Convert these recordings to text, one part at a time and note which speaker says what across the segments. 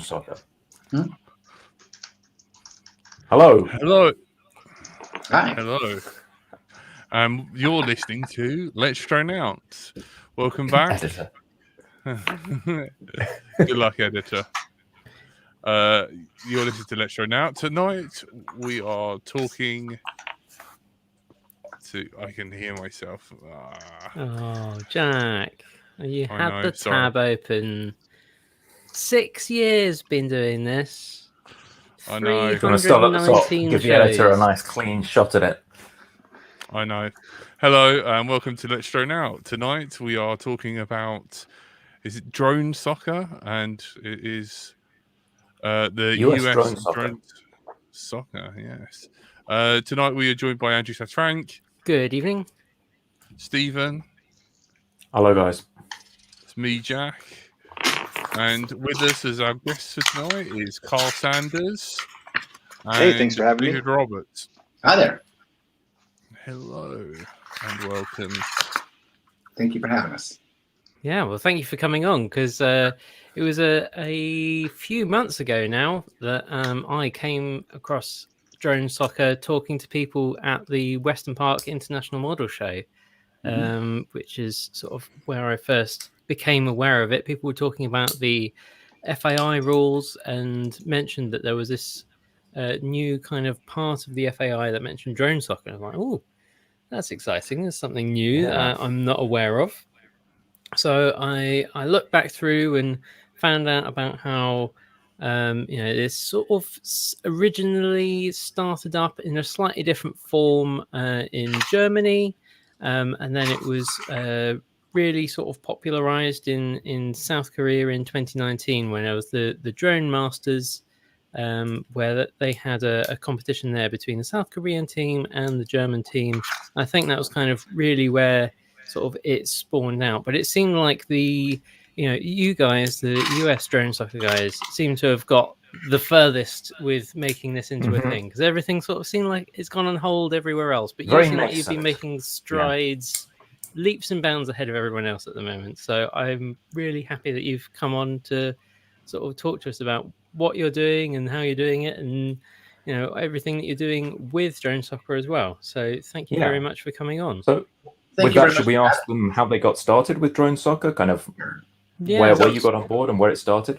Speaker 1: Soccer. Hello.
Speaker 2: Hello.
Speaker 3: Hi.
Speaker 2: Hello. You're listening to Let's Drone Out. Welcome back.
Speaker 1: Editor.
Speaker 2: Good luck, editor. You're listening to Let's Drone Out. Tonight we are talking to... I can hear myself.
Speaker 4: Oh, Jack. You
Speaker 2: I
Speaker 4: had
Speaker 2: know,
Speaker 4: the
Speaker 2: sorry.
Speaker 4: tab open. 6 years been doing this.
Speaker 2: I know.
Speaker 1: Do you want to start at the top?
Speaker 4: 319
Speaker 1: Give the editor a
Speaker 4: shows.
Speaker 1: nice clean shot at it.
Speaker 2: I know. Hello and welcome to Let's Drone Out. Tonight we are talking about, is it drone soccer? And it is the US
Speaker 1: drone
Speaker 2: soccer, yes. Tonight we are joined by Andrew Frank.
Speaker 4: Good evening.
Speaker 2: Stephen.
Speaker 1: Hello, guys.
Speaker 2: It's me, Jack. And with us as our guest for tonight is Carl Sanders.
Speaker 3: Hey, thanks for having
Speaker 2: David
Speaker 3: me.
Speaker 2: Roberts.
Speaker 3: Hi there.
Speaker 2: Hello and welcome.
Speaker 3: Thank you for having us.
Speaker 4: Yeah, well, thank you for coming on, because it was a few months ago now that I came across drone soccer talking to people at the Western Park International Model Show, which is sort of where I first became aware of it. People were talking about the FAI rules and mentioned that there was this new kind of part of the FAI that mentioned drone soccer. I'm like, oh, that's exciting. There's something new I'm not aware of. So I looked back through and found out about how this sort of originally started up in a slightly different form in Germany, and then it was really sort of popularized in South Korea in 2019 when there was the Drone Masters, where they had a competition there between the South Korean team and the German team. I think that was kind of really where sort of it spawned out. But it seemed like you guys, the US drone soccer guys, seem to have got the furthest with making this into a thing, because everything sort of seemed like it's gone on hold everywhere else. But you seem like you've been making strides, leaps and bounds ahead of everyone else at the moment. So I'm really happy that you've come on to sort of talk to us about what you're doing and how you're doing it, and everything that you're doing with drone soccer as well. So thank you very much for coming on.
Speaker 1: So with that, should we ask them how they got started with drone soccer, kind of where you got on board and where it started?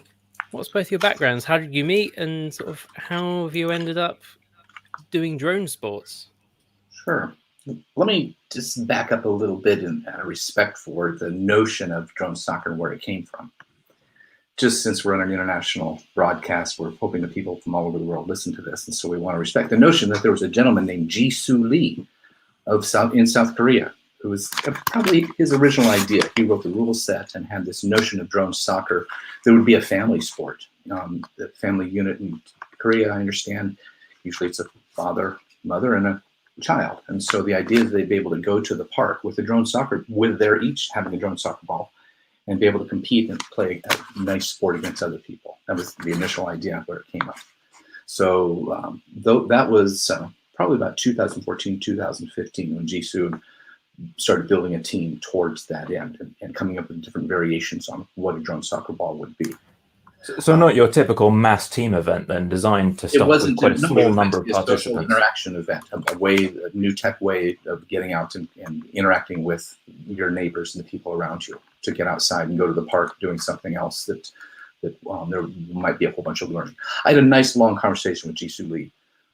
Speaker 4: What's both your backgrounds? How did you meet, and sort of how have you ended up doing drone sports?
Speaker 3: Sure. Let me just back up a little bit in respect for the notion of drone soccer and where it came from. Just since we're on an international broadcast, we're hoping that people from all over the world listen to this. And so we want to respect the notion that there was a gentleman named Ji-Soo Lee in South Korea, who was probably his original idea. He wrote the rule set and had this notion of drone soccer that would be a family sport. The family unit in Korea, I understand, usually it's a father, mother, and a child. And so the idea is they'd be able to go to the park with a drone soccer, with their each having a drone soccer ball, and be able to compete and play a nice sport against other people. That was the initial idea where it came up. So that was probably about 2014, 2015, when Ji-Soo started building a team towards that end and coming up with different variations on what a drone soccer ball would be.
Speaker 1: So not your typical mass team event then, designed to start with quite a small number of participants.
Speaker 3: Social interaction event, a new tech way of getting out and interacting with your neighbors and the people around you, to get outside and go to the park doing something else that there might be a whole bunch of learning. I had a nice long conversation with Ji-Soo Lee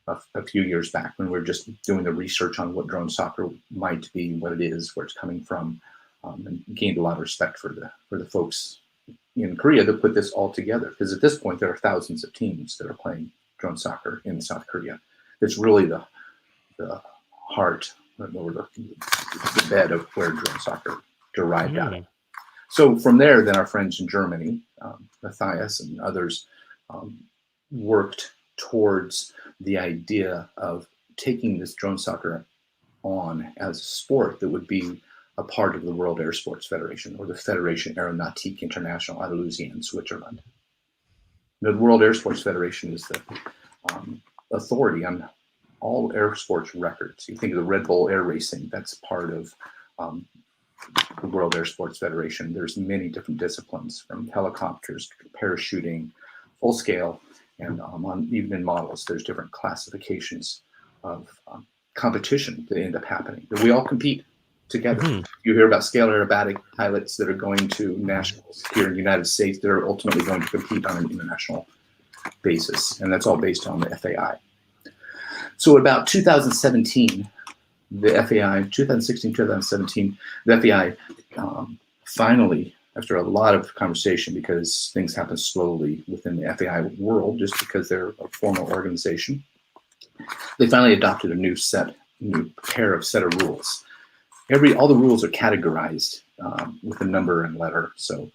Speaker 3: a few years back when we were just doing the research on what drone soccer might be, what it is, where it's coming from, and gained a lot of respect for the folks in Korea that put this all together. Because at this point, there are thousands of teams that are playing drone soccer in South Korea. It's really the heart or the bed of where drone soccer derived out of. So from there, then our friends in Germany, Matthias and others, worked towards the idea of taking this drone soccer on as a sport that would be a part of the World Air Sports Federation, or the Fédération Aéronautique Internationale out of Lausanne, Switzerland. The World Air Sports Federation is the authority on all air sports records. You think of the Red Bull air racing, that's part of the World Air Sports Federation. There's many different disciplines, from helicopters to parachuting, full scale, and even in models, there's different classifications of competition that end up happening. That we all compete together. You hear about scale aerobatic pilots that are going to nationals here in the United States. They're ultimately going to compete on an international basis, and that's all based on the FAI. So about 2017, the FAI, 2016, 2017, the FAI finally, after a lot of conversation, because things happen slowly within the FAI world, just because they're a formal organization, they finally adopted a new set of rules. All the rules are categorized with a number and letter. So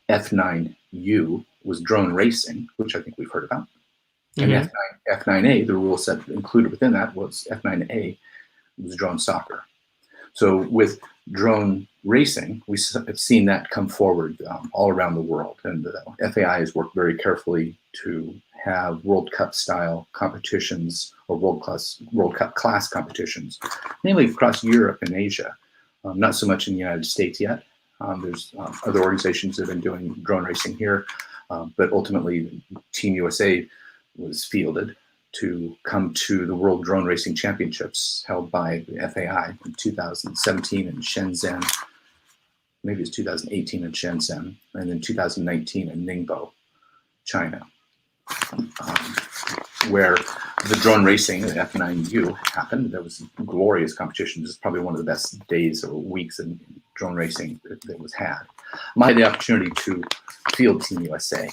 Speaker 3: F9U was drone racing, which I think we've heard about. And F9A, the rule set included within that was F9A, was drone soccer. So with drone racing, we have seen that come forward all around the world. And the FAI has worked very carefully to have World Cup style competitions or World Cup class competitions, namely across Europe and Asia. Not so much in the United States yet. There's other organizations that have been doing drone racing here, but ultimately Team USA was fielded to come to the World Drone Racing Championships held by the FAI in 2017 in Shenzhen, maybe it's 2018 in Shenzhen, and then 2019 in Ningbo, China, where the drone racing, the F9U, happened. There was glorious competition. This is probably one of the best days or weeks in drone racing that was had. I had the opportunity to field Team USA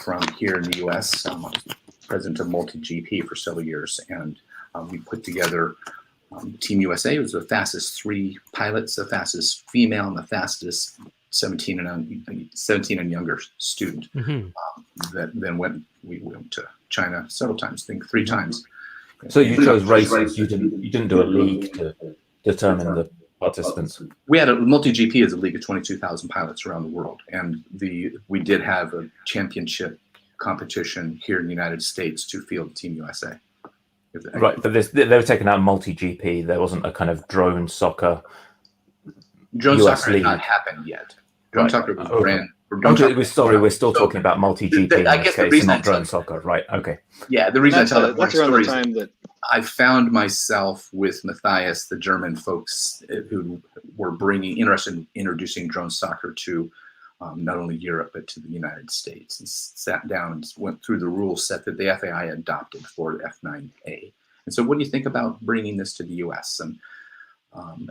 Speaker 3: from here in the US. I was president of Multi-GP for several years, and we put together Team USA. It was the fastest 3 pilots, the fastest female, and the fastest 17 and younger student. That then we went to China several times, I think 3 times.
Speaker 1: So you chose races. You didn't do a league to determine the participants.
Speaker 3: We had a Multi-GP as a league of 22,000 pilots around the world, and we did have a championship competition here in the United States to field Team USA.
Speaker 1: Right, but they were taking out Multi-GP. There wasn't a kind of drone soccer.
Speaker 3: Drone
Speaker 1: US
Speaker 3: soccer
Speaker 1: league.
Speaker 3: had not happened yet. Drone soccer was brand.
Speaker 1: We're still talking about Multi-GP in this case, not drone soccer. Right, okay.
Speaker 3: Yeah, the reason I tell that
Speaker 5: that's around the time that
Speaker 3: I found myself with Matthias, the German folks who were interested in introducing drone soccer to not only Europe, but to the United States, and sat down and went through the rule set that the FAI adopted for F9A. And so what do you think about bringing this to the US? And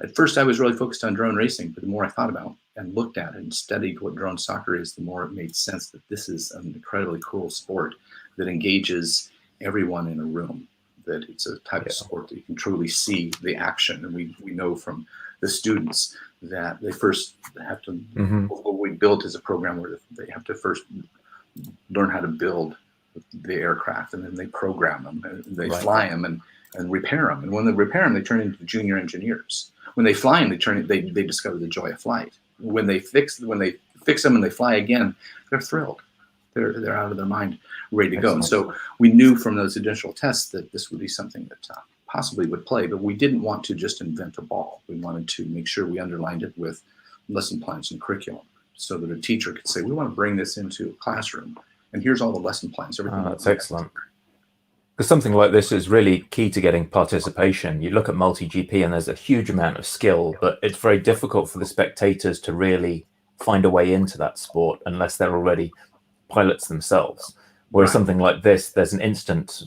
Speaker 3: at first I was really focused on drone racing, but the more I thought about and looked at it and studied what drone soccer is, the more it made sense that this is an incredibly cool sport that engages everyone in a room, that it's a type of sport that you can truly see the action. And we know from the students that they first have to, what we built is a program where they have to first learn how to build the aircraft, and then they program them, and they fly them and repair them. And when they repair them, they turn into junior engineers. When they fly them, they discover the joy of flight. When they fix them and they fly again, they're thrilled. They're out of their mind, ready to go. And so we knew from those initial tests that this would be something that possibly would play, but we didn't want to just invent a ball. We wanted to make sure we underlined it with lesson plans and curriculum, so that a teacher could say, we want to bring this into a classroom, and here's all the lesson plans. Everything.
Speaker 1: That's excellent. Because something like this is really key to getting participation. You look at Multi-GP and there's a huge amount of skill, but it's very difficult for the spectators to really find a way into that sport unless they're already pilots themselves. Whereas something like this, there's an instant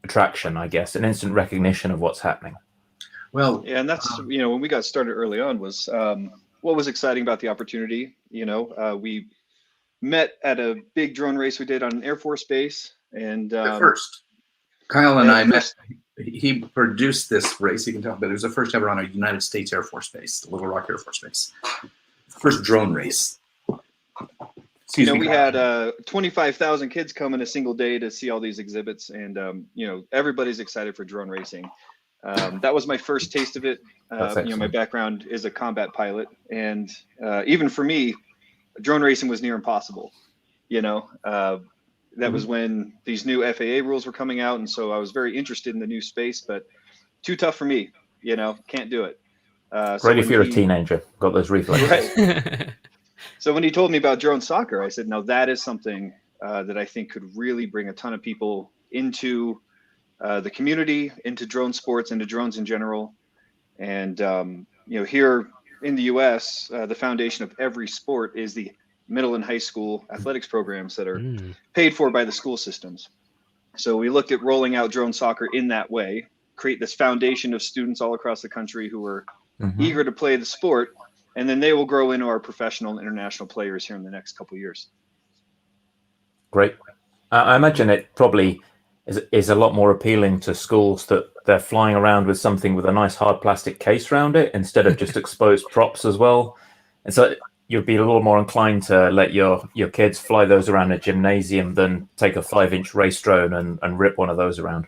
Speaker 1: attraction, I guess, an instant recognition of what's happening.
Speaker 3: Well,
Speaker 5: yeah, and that's when we got started early on was what was exciting about the opportunity. We met at a big drone race we did on an Air Force base, and
Speaker 3: the first. Kyle and I met. He produced this race. You can tell, but it was the first ever on a United States Air Force base, Little Rock Air Force Base. First drone race.
Speaker 5: We had 25,000 kids come in a single day to see all these exhibits, and everybody's excited for drone racing. That was my first taste of it. My background is a combat pilot, and even for me, drone racing was near impossible. That was when these new FAA rules were coming out, and so I was very interested in the new space, but too tough for me. Can't do it.
Speaker 1: Great if you're a teenager, got those reflexes.
Speaker 5: Right. So when he told me about drone soccer, I said, no, that is something that I think could really bring a ton of people into the community, into drone sports, into drones in general. And here in the U.S., the foundation of every sport is the middle and high school athletics programs that are paid for by the school systems. So we looked at rolling out drone soccer in that way, create this foundation of students all across the country who are eager to play the sport, and then they will grow into our professional and international players here in the next couple of years.
Speaker 1: Great. I imagine it probably is a lot more appealing to schools that they're flying around with something with a nice hard plastic case around it instead of just exposed props as well. And so you'd be a little more inclined to let your kids fly those around a gymnasium than take a 5-inch race drone and rip one of those around.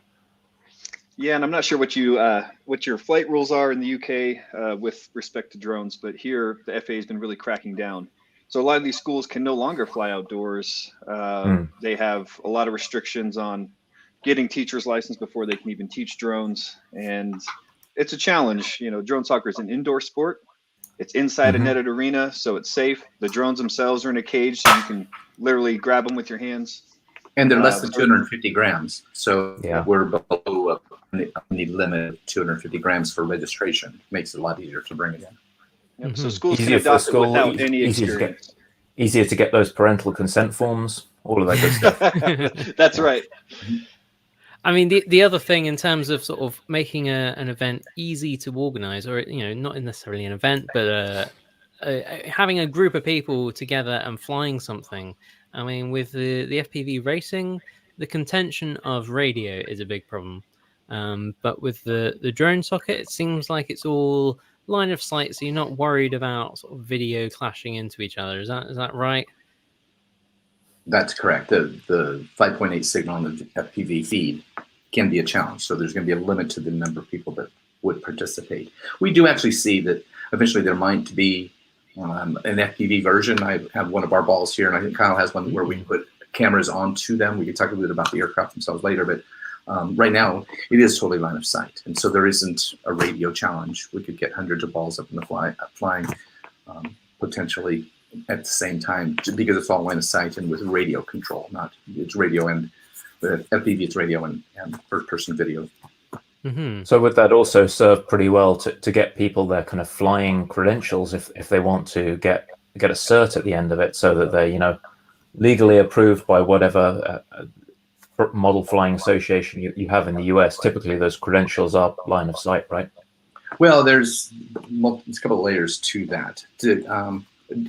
Speaker 5: Yeah, and I'm not sure what your flight rules are in the UK with respect to drones, but here the FAA has been really cracking down. So a lot of these schools can no longer fly outdoors. They have a lot of restrictions on getting teachers licensed before they can even teach drones, and it's a challenge. Drone soccer is an indoor sport. It's inside a netted arena, so it's safe. The drones themselves are in a cage, so you can literally grab them with your hands.
Speaker 3: And they're less than 250 grams. So we're below the limit of 250 grams for registration. Makes it a lot easier to bring it in.
Speaker 5: Yep. So schools can adopt it without any experience.
Speaker 1: Easier to get those parental consent forms, all of that good stuff.
Speaker 5: That's right.
Speaker 4: I mean, the other thing in terms of sort of making an event easy to organize, or not necessarily an event, but having a group of people together and flying something. I mean, with the FPV racing, the contention of radio is a big problem. But with the drone socket, it seems like it's all line of sight, so you're not worried about sort of video clashing into each other. Is that right?
Speaker 3: That's correct. The 5.8 signal on the FPV feed can be a challenge. So there's going to be a limit to the number of people that would participate. We do actually see that eventually there might be an FPV version. I have one of our balls here, and I think Kyle has one where we can put cameras onto them. We can talk a little bit about the aircraft themselves later, but right now it is totally line of sight. And so there isn't a radio challenge. We could get hundreds of balls up in the flying potentially at the same time, because it's all line of sight and with radio control. It's radio and the FPV, it's radio and first person video.
Speaker 1: So would that also serve pretty well to get people their kind of flying credentials if they want to get a cert at the end of it, so that they're legally approved by whatever model flying association you have in the US? Typically those credentials are line of sight, right?
Speaker 3: Well, there's a couple of layers to that. To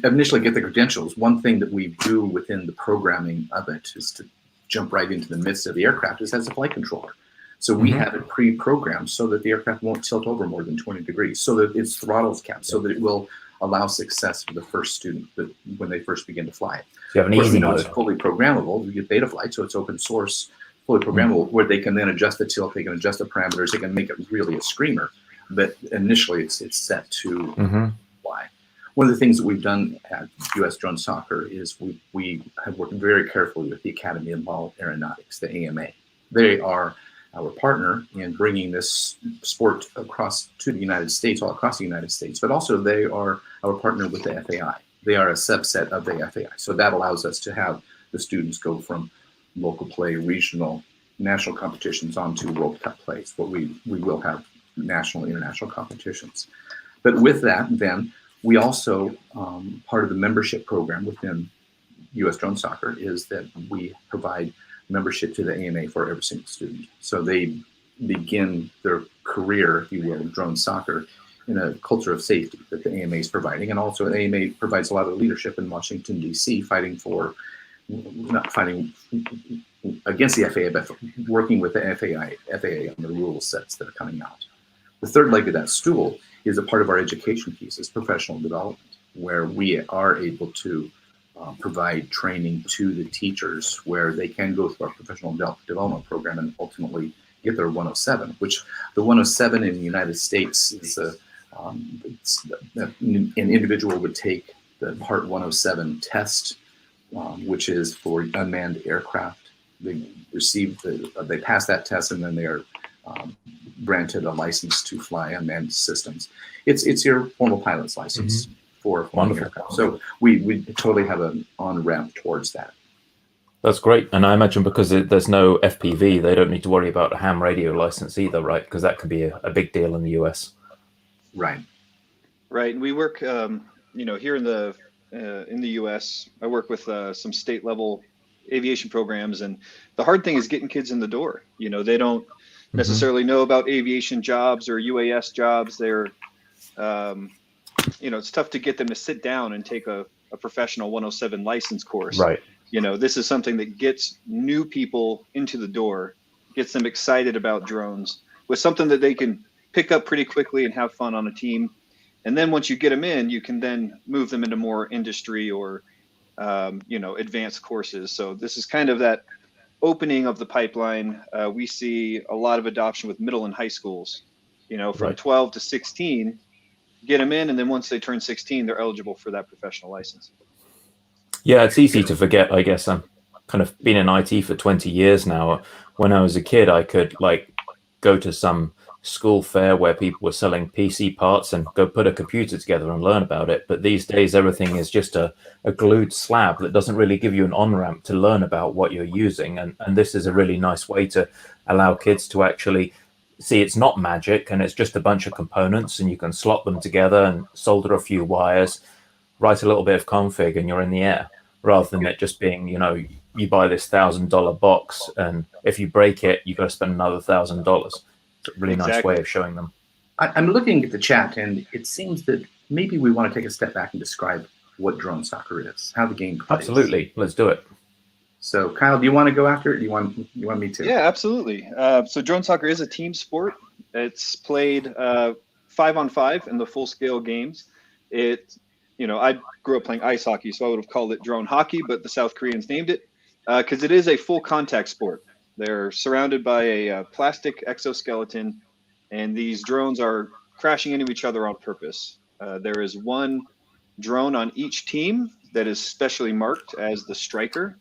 Speaker 3: initially get the credentials, one thing that we do within the programming of it is to jump right into the midst of the aircraft as a flight controller. So we have it pre-programmed so that the aircraft won't tilt over more than 20 degrees, so that its throttle's capped, so that it will allow success for the first student when they first begin to fly it.
Speaker 1: So you have an easy mode.
Speaker 3: It's fully programmable. You get beta flight, so it's open source, fully programmable, where they can then adjust the tilt, they can adjust the parameters, they can make it really a screamer. But initially, it's set to fly. One of the things that we've done at US Drone Soccer is we have worked very carefully with the Academy of Model Aeronautics, the AMA. They are our partner in bringing this sport across to the United States, all across the United States, but also they are our partner with the FAI. They are a subset of the FAI. So that allows us to have the students go from local play, regional, national competitions onto World Cup plays. But we will have national, international competitions. But with that, then, we also, part of the membership program within US Drone Soccer is that we provide membership to the AMA for every single student. So they begin their career, if you will, in drone soccer in a culture of safety that the AMA is providing. And also the AMA provides a lot of leadership in Washington, D.C., not fighting against the FAA, but working with the FAA on the rule sets that are coming out. The third leg of that stool is a part of our education piece, is professional development, where we are able to provide training to the teachers where they can go through our professional development program and ultimately get their 107, which the 107 in the United States is an individual would take the Part 107 test, which is for unmanned aircraft. They they pass that test, and then they are granted a license to fly unmanned systems. It's your formal pilot's license. For flying aircraft. So we totally have an on-ramp towards that.
Speaker 1: That's great. And I imagine because there's no FPV, they don't need to worry about a ham radio license either, right? Because that could be a big deal in the US.
Speaker 3: Right.
Speaker 5: Right. And we work, here in the US, I work with some state level aviation programs. And the hard thing is getting kids in the door. They don't necessarily know about aviation jobs or UAS jobs. They're, it's tough to get them to sit down and take a professional 107 license course.
Speaker 1: Right.
Speaker 5: This is something that gets new people into the door, gets them excited about drones with something that they can pick up pretty quickly and have fun on a team. And then once you get them in, you can then move them into more industry or, advanced courses. So this is kind of that opening of the pipeline. We see a lot of adoption with middle and high schools, from
Speaker 1: Right.
Speaker 5: 12 to 16, get them in. And then once they turn 16, they're eligible for that professional license.
Speaker 1: Yeah, it's easy to forget, I guess. I'm kind of been in IT for 20 years now. When I was a kid, I could go to some school fair where people were selling PC parts and go put a computer together and learn about it. But these days, everything is just a glued slab that doesn't really give you an on-ramp to learn about what you're using. And this is a really nice way to allow kids to actually see it's not magic and it's just a bunch of components and you can slot them together and solder a few wires, write a little bit of config and you're in the air, rather than it just being, you buy this $1,000 box and if you break it, you've got to spend another $1,000. It's a really nice way of showing them.
Speaker 3: I'm looking at the chat and it seems that maybe we want to take a step back and describe what drone soccer is, how the game plays.
Speaker 1: Absolutely. Let's do it.
Speaker 3: So Kyle, do you want to go after it? Do you want me to?
Speaker 5: Yeah, absolutely. So drone soccer is a team sport. It's played 5-on-5 in the full scale games. I grew up playing ice hockey, so I would have called it drone hockey, but the South Koreans named it because it is a full contact sport. They're surrounded by a plastic exoskeleton, and these drones are crashing into each other on purpose. There is one drone on each team that is specially marked as the striker.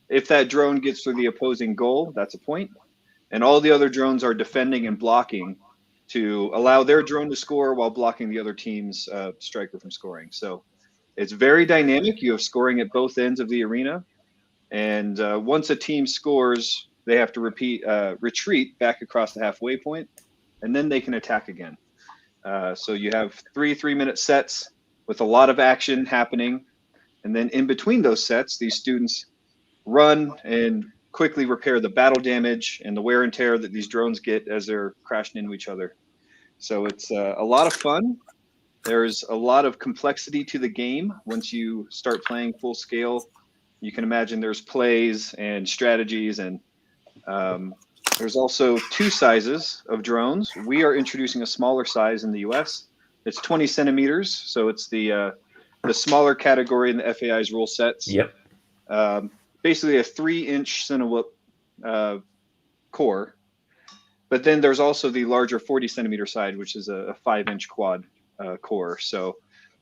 Speaker 5: If that drone gets through the opposing goal, that's a point. And all the other drones are defending and blocking to allow their drone to score while blocking the other team's striker from scoring. So it's very dynamic. You have scoring at both ends of the arena. And once a team scores, they have to retreat back across the halfway point, and then they can attack again. So you have 3-3-minute sets with a lot of action happening. And then in between those sets, these students run and quickly repair the battle damage and the wear and tear that these drones get as they're crashing into each other. So it's a lot of fun. There's a lot of complexity to the game. Once you start playing full scale, you can imagine there's plays and strategies, and there's also two sizes of drones. We are introducing a smaller size in the US. It's 20 centimeters. So it's the smaller category in the FAI's rule sets.
Speaker 1: Yep.
Speaker 5: Basically a 3-inch Cinewhoop core. But then there's also the larger 40 centimeter side, which is a 5-inch quad core. So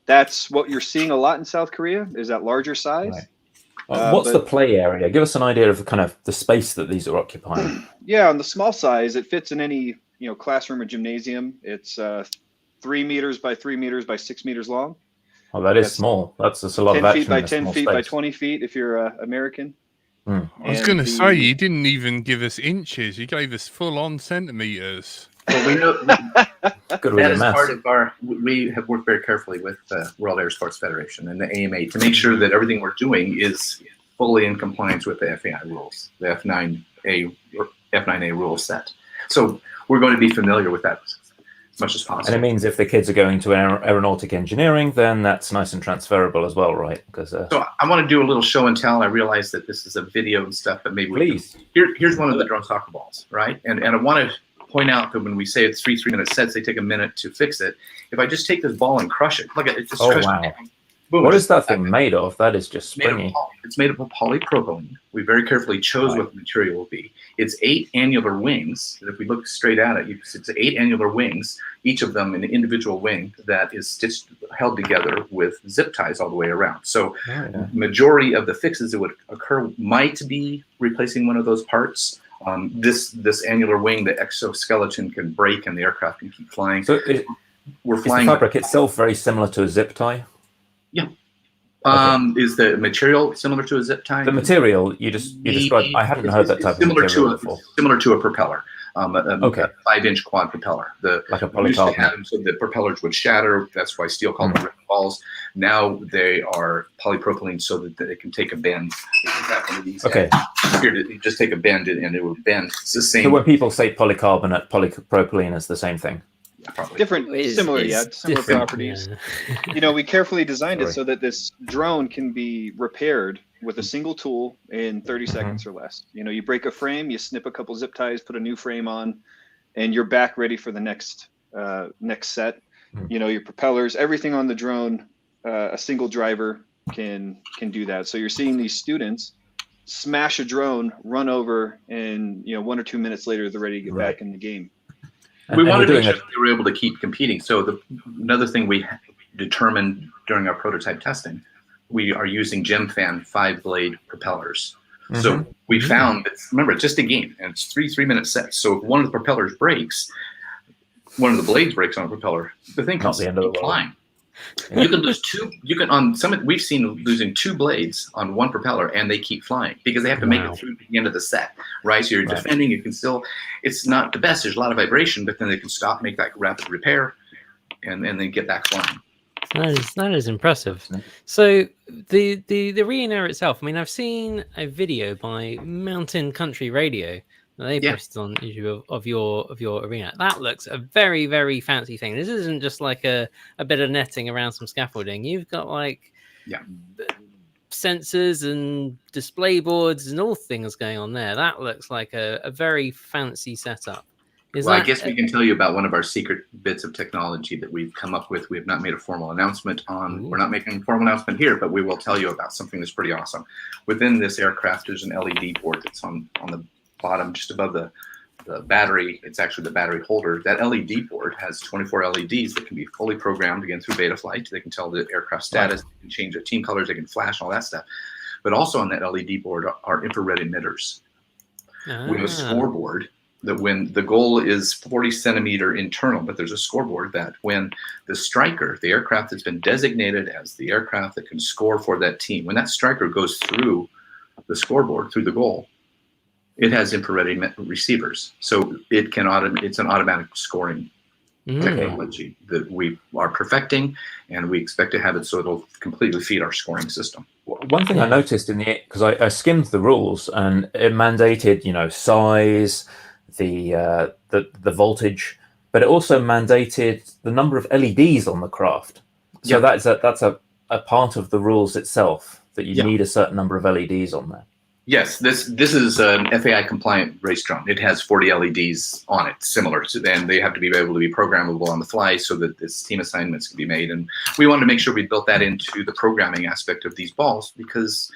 Speaker 5: that's what you're seeing a lot in South Korea, is that larger size.
Speaker 1: Right. What's the play area? Give us an idea of the space that these are occupying.
Speaker 5: Yeah, on the small size, it fits in any classroom or gymnasium. It's 3 meters by 3 meters by 6 meters long.
Speaker 1: Oh, that's small. That's a lot of action.
Speaker 5: 10 feet by 10 feet by 20 feet if you're American.
Speaker 2: I was going to say, you didn't even give us inches. You gave us full-on centimeters.
Speaker 3: Well, we know
Speaker 1: Good
Speaker 3: that is part of our. We have worked very carefully with the World Air Sports Federation and the AMA to make sure that everything we're doing is fully in compliance with the FAI rules, the F9A rule set. So we're going to be familiar with that as much as possible.
Speaker 1: And it means if the kids are going to aeronautic engineering, then that's nice and transferable as well, right? Because
Speaker 3: so I want to do a little show and tell. I realize that this is a video and stuff, but maybe
Speaker 1: please.
Speaker 3: Here's one of the drone soccer balls, right? And I want to point out that when we say it's 3-3-minute sets, they take a minute to fix it. If I just take this ball and crush it, look at it, just crush it. Boom.
Speaker 1: What is that thing made of? That is just springy.
Speaker 3: It's made up of polypropylene. We very carefully chose what the material will be. It's 8 annular wings. If we look straight at it, it's 8 annular wings, each of them an individual wing that is held together with zip ties all the way around. So majority of the fixes that would occur might be replacing one of those parts. This annular wing, the exoskeleton can break and the aircraft can keep flying.
Speaker 1: So we're flying. Is the fabric itself very similar to a zip tie?
Speaker 3: Yeah. Is the material similar to a zip tie?
Speaker 1: The material you described, I hadn't heard that type of material before.
Speaker 3: Similar to a propeller.
Speaker 1: Okay.
Speaker 3: A 5-inch quad propeller.
Speaker 1: Like a
Speaker 3: We used to
Speaker 1: polycarbonate.
Speaker 3: have them so the propellers would shatter. That's why steel called them ripple balls. Now they are polypropylene so that they can take a bend.
Speaker 1: Okay.
Speaker 3: Here, you just take a bend and it will bend. It's the same.
Speaker 1: So when people say polycarbonate, polypropylene is the same thing.
Speaker 3: Probably.
Speaker 5: Different, similar
Speaker 4: different,
Speaker 5: properties.
Speaker 4: yeah.
Speaker 5: We carefully designed it
Speaker 1: Sorry.
Speaker 5: so that this drone can be repaired with a single tool in 30 seconds or less. You break a frame, you snip a couple zip ties, put a new frame on, and you're back ready for the next set. Your propellers, everything on the drone, a single driver can do that. So you're seeing these students smash a drone, run over, and 1 or 2 minutes later they're ready to get back in the game.
Speaker 3: We wanted to make sure that they were able to keep competing. So another thing we determined during our prototype testing, we are using gem fan 5-blade propellers. So we found that, remember, it's just a game, and it's 3-minute sets. So if one of the propellers breaks, one of the blades breaks on a propeller, the thing comes flying. You can lose we've seen losing 2 blades on one propeller, and they keep flying because they have to make it through the end of the set, right? So you're defending, you can still, it's not the best, there's a lot of vibration, but then they can stop, make that rapid repair, and then get back flying.
Speaker 4: That is impressive. So the arena itself, I mean, I've seen a video by Mountain Country Radio that they posted on YouTube of your arena. That looks a very, very fancy thing. This isn't just like a bit of netting around some scaffolding. You've got sensors and display boards and all things going on there. That looks like a very fancy setup.
Speaker 3: I guess we can tell you about one of our secret bits of technology that we've come up with. We have not made a formal announcement on. We're not making a formal announcement here, but we will tell you about something that's pretty awesome. Within this aircraft, there's an LED board that's on the bottom, just above the battery. It's actually the battery holder. That LED board has 24 LEDs that can be fully programmed, again, through beta flight. They can tell the aircraft status, they can change the team colors, they can flash, all that stuff. But also on that LED board are infrared emitters. We have a scoreboard that when the goal is 40 centimeter internal, but there's a scoreboard that when the striker, the aircraft that's been designated as the aircraft that can score for that team, when that striker goes through the scoreboard, through the goal, it has infrared receivers. So it's an automatic scoring technology that we are perfecting, and we expect to have it so it'll completely feed our scoring system.
Speaker 1: One thing I noticed because I skimmed the rules, and it mandated, size, the voltage, but it also mandated the number of LEDs on the craft. So that's a part of the rules itself, that you need a certain number of LEDs on there.
Speaker 3: Yes, this is an FAI compliant race drone. It has 40 LEDs on it, similar to them. They have to be able to be programmable on the fly so that this team assignments can be made. And we wanted to make sure we built that into the programming aspect of these balls, because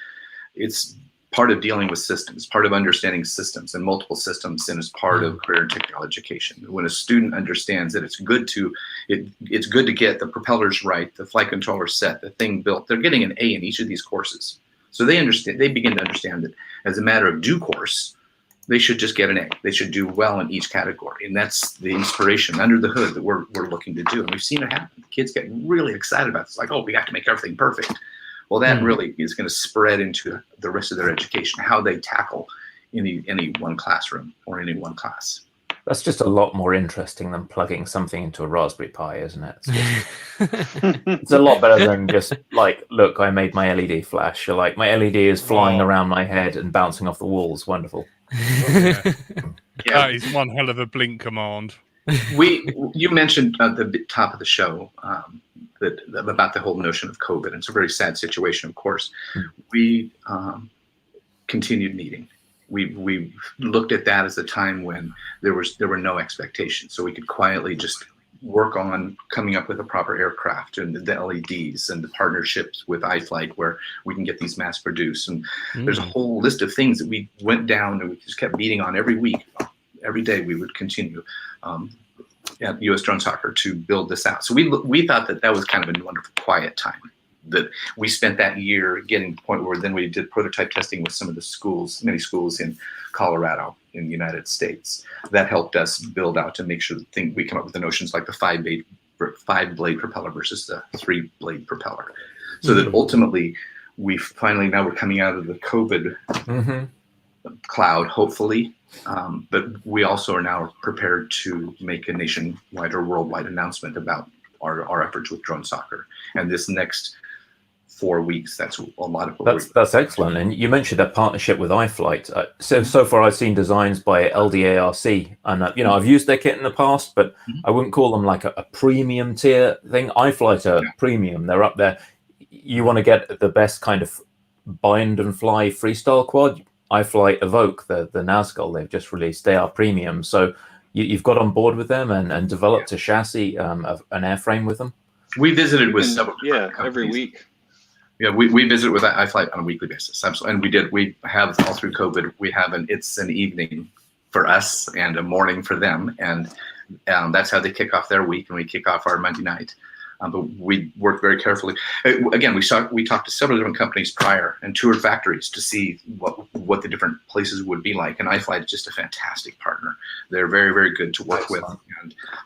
Speaker 3: it's part of dealing with systems, part of understanding systems and multiple systems, and it's part of career and technical education. When a student understands that it's good to get the propellers right, the flight controller set, the thing built, they're getting an A in each of these courses. So they begin to understand that as a matter of due course, they should just get an A. They should do well in each category. And that's the inspiration under the hood that we're looking to do. And we've seen it happen. The kids get really excited about it. It's like, oh, we got to make everything perfect. Well, that really is going to spread into the rest of their education, how they tackle any one classroom or any one class.
Speaker 1: That's just a lot more interesting than plugging something into a Raspberry Pi, isn't it? It's a lot better than just like, look, I made my LED flash. Or like, my LED is flying around my head and bouncing off the walls. Wonderful.
Speaker 2: That is one hell of a blink command.
Speaker 3: You mentioned at the top of the show about the whole notion of COVID. It's a very sad situation, of course. We continued meeting. We looked at that as a time when there were no expectations, so we could quietly just work on coming up with a proper aircraft and the LEDs and the partnerships with iFlight where we can get these mass produced. And there's a whole list of things that we went down and we just kept meeting on every week. Every day we would continue at US Drone Soccer to build this out. So we thought that was kind of a wonderful quiet time, that we spent that year getting to the point where then we did prototype testing with some of the schools, many schools in Colorado in the United States. That helped us build out to make sure that we come up with the notions like the 5-blade propeller versus the 3-blade propeller. so that ultimately we're coming out of the COVID cloud, hopefully. But we also are now prepared to make a nationwide or worldwide announcement about our efforts with drone soccer. And this next 4 weeks, that's a lot of what
Speaker 1: that's excellent. And you mentioned that partnership with iFlight. So far I've seen designs by LDARC, and I've used their kit in the past, but I wouldn't call them like a premium tier thing. iFlight are premium, they're up there. You want to get the best kind of bind and fly freestyle quad, iFlight Evoke, the Nazgul they've just released, they are premium. So you've got on board with them and developed a chassis, of an airframe with them.
Speaker 3: We visited with several
Speaker 5: every week.
Speaker 3: Yeah, we visit with iFlight on a weekly basis. And we have all through COVID, it's an evening for us and a morning for them. And that's how they kick off their week, and we kick off our Monday night. But we work very carefully. Again, we talked to several different companies prior and toured factories to see what the different places would be like. And iFlight is just a fantastic partner. They're very, very good to work with.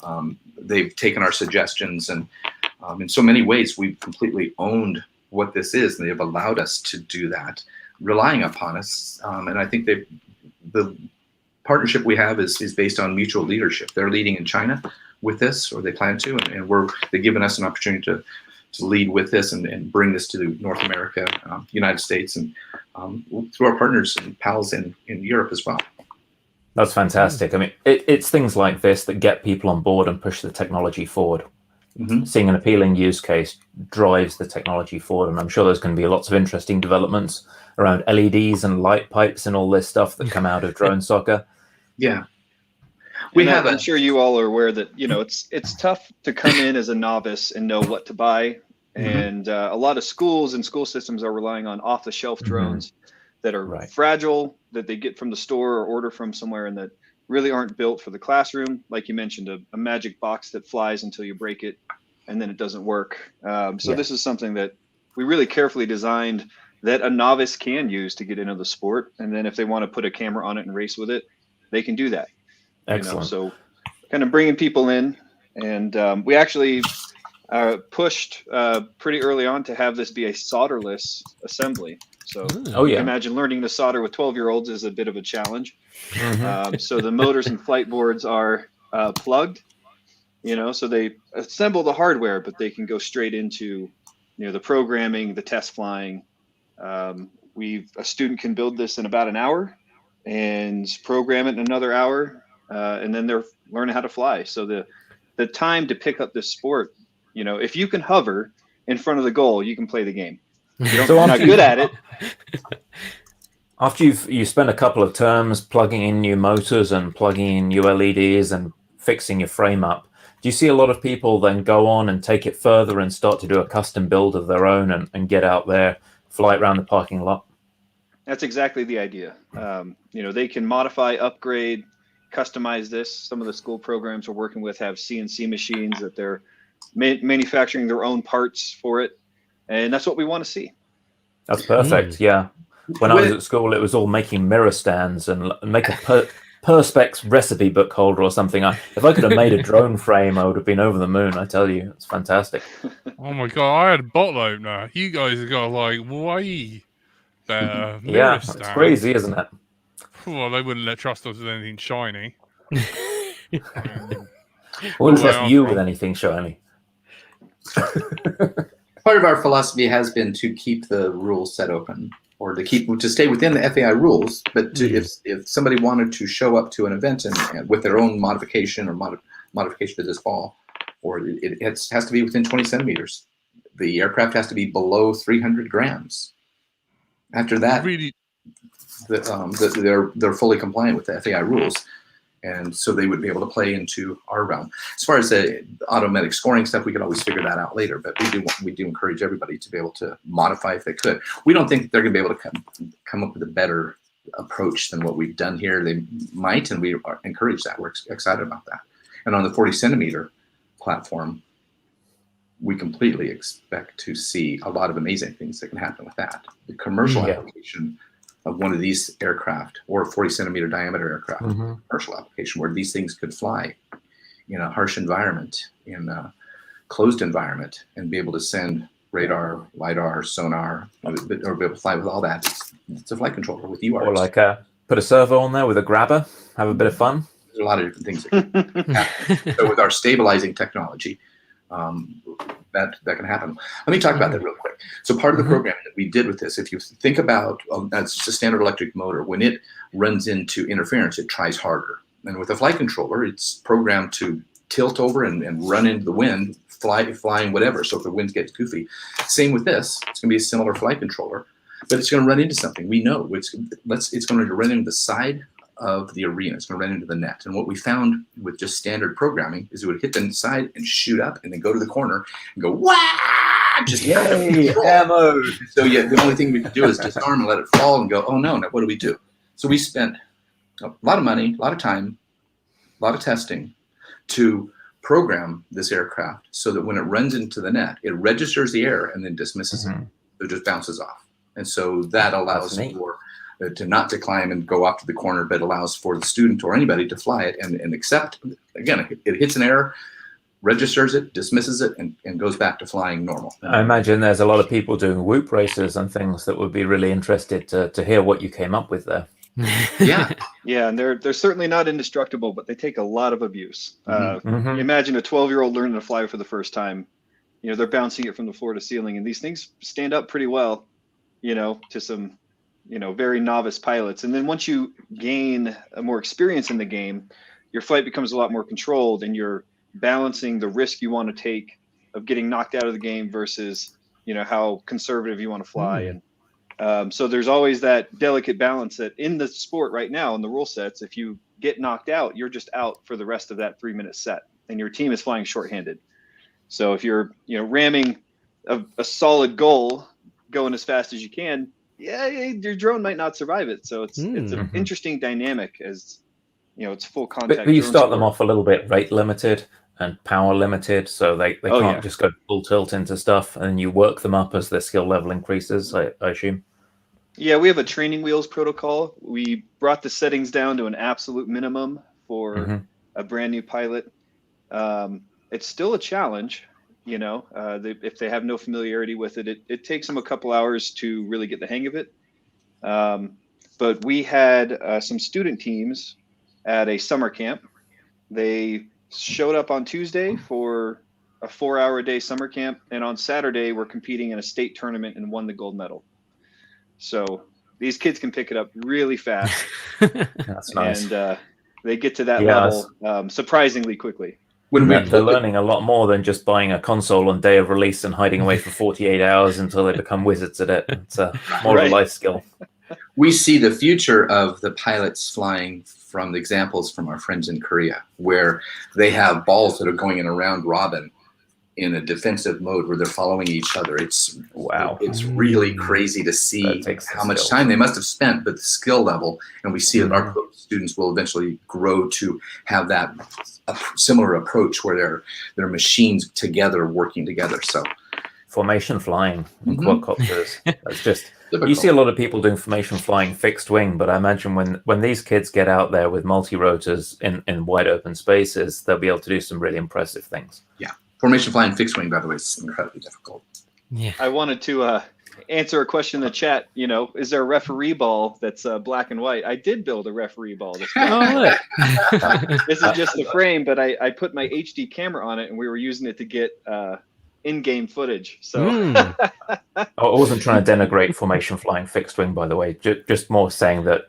Speaker 3: And they've taken our suggestions, and in so many ways, we've completely owned what this is, and they've allowed us to do that, relying upon us. And I think the partnership we have is based on mutual leadership. They're leading in China with this, or they plan to, and they've given us an opportunity to lead with this and bring this to North America, United States, and through our partners and pals in Europe as well.
Speaker 1: That's fantastic. I mean, it's things like this that get people on board and push the technology forward. Seeing an appealing use case drives the technology forward, and I'm sure there's going to be lots of interesting developments around LEDs and light pipes and all this stuff that come out of drone soccer.
Speaker 3: Yeah.
Speaker 5: I'm sure you all are aware that it's tough to come in as a novice and know what to buy, and a lot of schools and school systems are relying on off-the-shelf drones that are fragile, that they get from the store or order from somewhere, and that really aren't built for the classroom. Like you mentioned, a magic box that flies until you break it, and then it doesn't work. This is something that we really carefully designed that a novice can use to get into the sport, and then if they want to put a camera on it and race with it, they can do that.
Speaker 1: Excellent.
Speaker 5: So kind of bringing people in, and we actually pushed pretty early on to have this be a solderless assembly. So imagine learning to solder with 12-year-olds is a bit of a challenge. So the motors and flight boards are plugged, so they assemble the hardware, but they can go straight into the programming, the test flying. A student can build this in about an hour and program it in another hour, and then they're learning how to fly. So the time to pick up this sport, if you can hover in front of the goal, you can play the game. You're not good at it.
Speaker 1: After you spend a couple of terms plugging in new motors and plugging in new LEDs and fixing your frame up, do you see a lot of people then go on and take it further and start to do a custom build of their own and get out there, fly around the parking lot?
Speaker 5: That's exactly the idea. They can modify, upgrade, customize this. Some of the school programs we're working with have CNC machines that they're manufacturing their own parts for it. And that's what we want to see.
Speaker 1: That's perfect. Yeah. When I was at school, it was all making mirror stands and make a Perspex recipe book holder or something. If I could have made a drone frame, I would have been over the moon. I tell you, it's fantastic.
Speaker 2: Oh my God, I had a bottle opener. You guys have got like way better mirror stands.
Speaker 1: It's crazy, isn't it?
Speaker 2: Well, they wouldn't trust us with anything shiny.
Speaker 1: Wouldn't trust you with anything shiny.
Speaker 3: Part of our philosophy has been to keep the rules set open, or to stay within the FAI rules. But if somebody wanted to show up to an event and with their own modification or modification to this ball, or it has to be within 20 centimeters. The aircraft has to be below 300 grams. After that, they're fully compliant with the FAI rules. And so they would be able to play into our realm. As far as the automatic scoring stuff, we could always figure that out later. But we do encourage everybody to be able to modify if they could. We don't think they're going to be able to come up with a better approach than what we've done here. They might, and we encourage that. We're excited about that. And on the 40 centimeter platform, we completely expect to see a lot of amazing things that can happen with that. The commercial application of one of these aircraft, or a 40 centimeter diameter aircraft, commercial application where these things could fly in a harsh environment, in a closed environment, and be able to send radar, lidar, sonar, or be able to fly with all that. It's a flight controller with UARTs.
Speaker 1: Or like put a servo on there with a grabber, have a bit of fun.
Speaker 3: There's a lot of different things that can happen. So with our stabilizing technology, that can happen. Let me talk about that real quick. So part of the program that we did with this, if you think about that's just a standard electric motor, when it runs into interference, it tries harder. And with a flight controller, it's programmed to tilt over and run into the wind, flying whatever. So if the wind gets goofy, same with this. It's going to be a similar flight controller, but it's going to run into something. We know it's going to run into the side of the arena. It's going to run into the net. And what we found with just standard programming is it would hit the side and shoot up and then go to the corner and go, wah! Just
Speaker 1: yay, ammo.
Speaker 3: So yeah, the only thing we could do is disarm and let it fall and go, oh no, now what do we do? So we spent a lot of money, a lot of time, a lot of testing to program this aircraft so that when it runs into the net, it registers the error and then dismisses it. So it just bounces off. And so that allows for to not to climb and go off to the corner, but allows for the student or anybody to fly it and accept. Again, it hits an error, registers it, dismisses it, and goes back to flying normal.
Speaker 1: I imagine there's a lot of people doing whoop races and things that would be really interested to hear what you came up with there.
Speaker 3: Yeah.
Speaker 5: Yeah, and they're certainly not indestructible, but they take a lot of abuse. You imagine a 12-year-old learning to fly for the first time. They're bouncing it from the floor to ceiling, and these things stand up pretty well, to some very novice pilots. And then once you gain more experience in the game, your flight becomes a lot more controlled, and you're balancing the risk you want to take of getting knocked out of the game versus how conservative you want to fly. And so there's always that delicate balance that in the sport right now in the rule sets, if you get knocked out, you're just out for the rest of that 3-minute set, and your team is flying shorthanded. So if you're ramming a solid goal going as fast as you can, your drone might not survive it. So it's an interesting dynamic as it's full contact.
Speaker 1: But you start them off a little bit rate limited and power limited, so they can't just go full tilt into stuff, and you work them up as their skill level increases, I assume.
Speaker 5: Yeah, we have a training wheels protocol. We brought the settings down to an absolute minimum for a brand new pilot. It's still a challenge, if they have no familiarity with it. It takes them a couple hours to really get the hang of it. But we had some student teams at a summer camp. They showed up on Tuesday for a 4-hour-a-day summer camp, and on Saturday we're competing in a state tournament and won the gold medal. So these kids can pick it up really fast.
Speaker 1: That's nice.
Speaker 5: And they get to that level surprisingly quickly.
Speaker 1: They're learning a lot more than just buying a console on day of release and hiding away for 48 hours until they become wizards at it. It's more of a life skill.
Speaker 3: We see the future of the pilots flying from the examples from our friends in Korea, where they have balls that are going in a round robin in a defensive mode where they're following each other. It's really crazy to see how much time they must have spent, but the skill level, and we see that our students will eventually grow to have that a similar approach where they're machines together working together. So
Speaker 1: formation flying and quadcopters. That's just you see a lot of people doing formation flying fixed wing, but I imagine when these kids get out there with multi-rotors in wide open spaces, they'll be able to do some really impressive things.
Speaker 3: Yeah. Formation flying fixed wing, by the way, is incredibly difficult.
Speaker 4: Yeah.
Speaker 5: I wanted to answer a question in the chat. Is there a referee ball that's black and white? I did build a referee ball. This is just a frame, but I put my HD camera on it, and we were using it to get in-game footage. So
Speaker 1: I wasn't trying to denigrate formation flying fixed wing, by the way. Just more saying that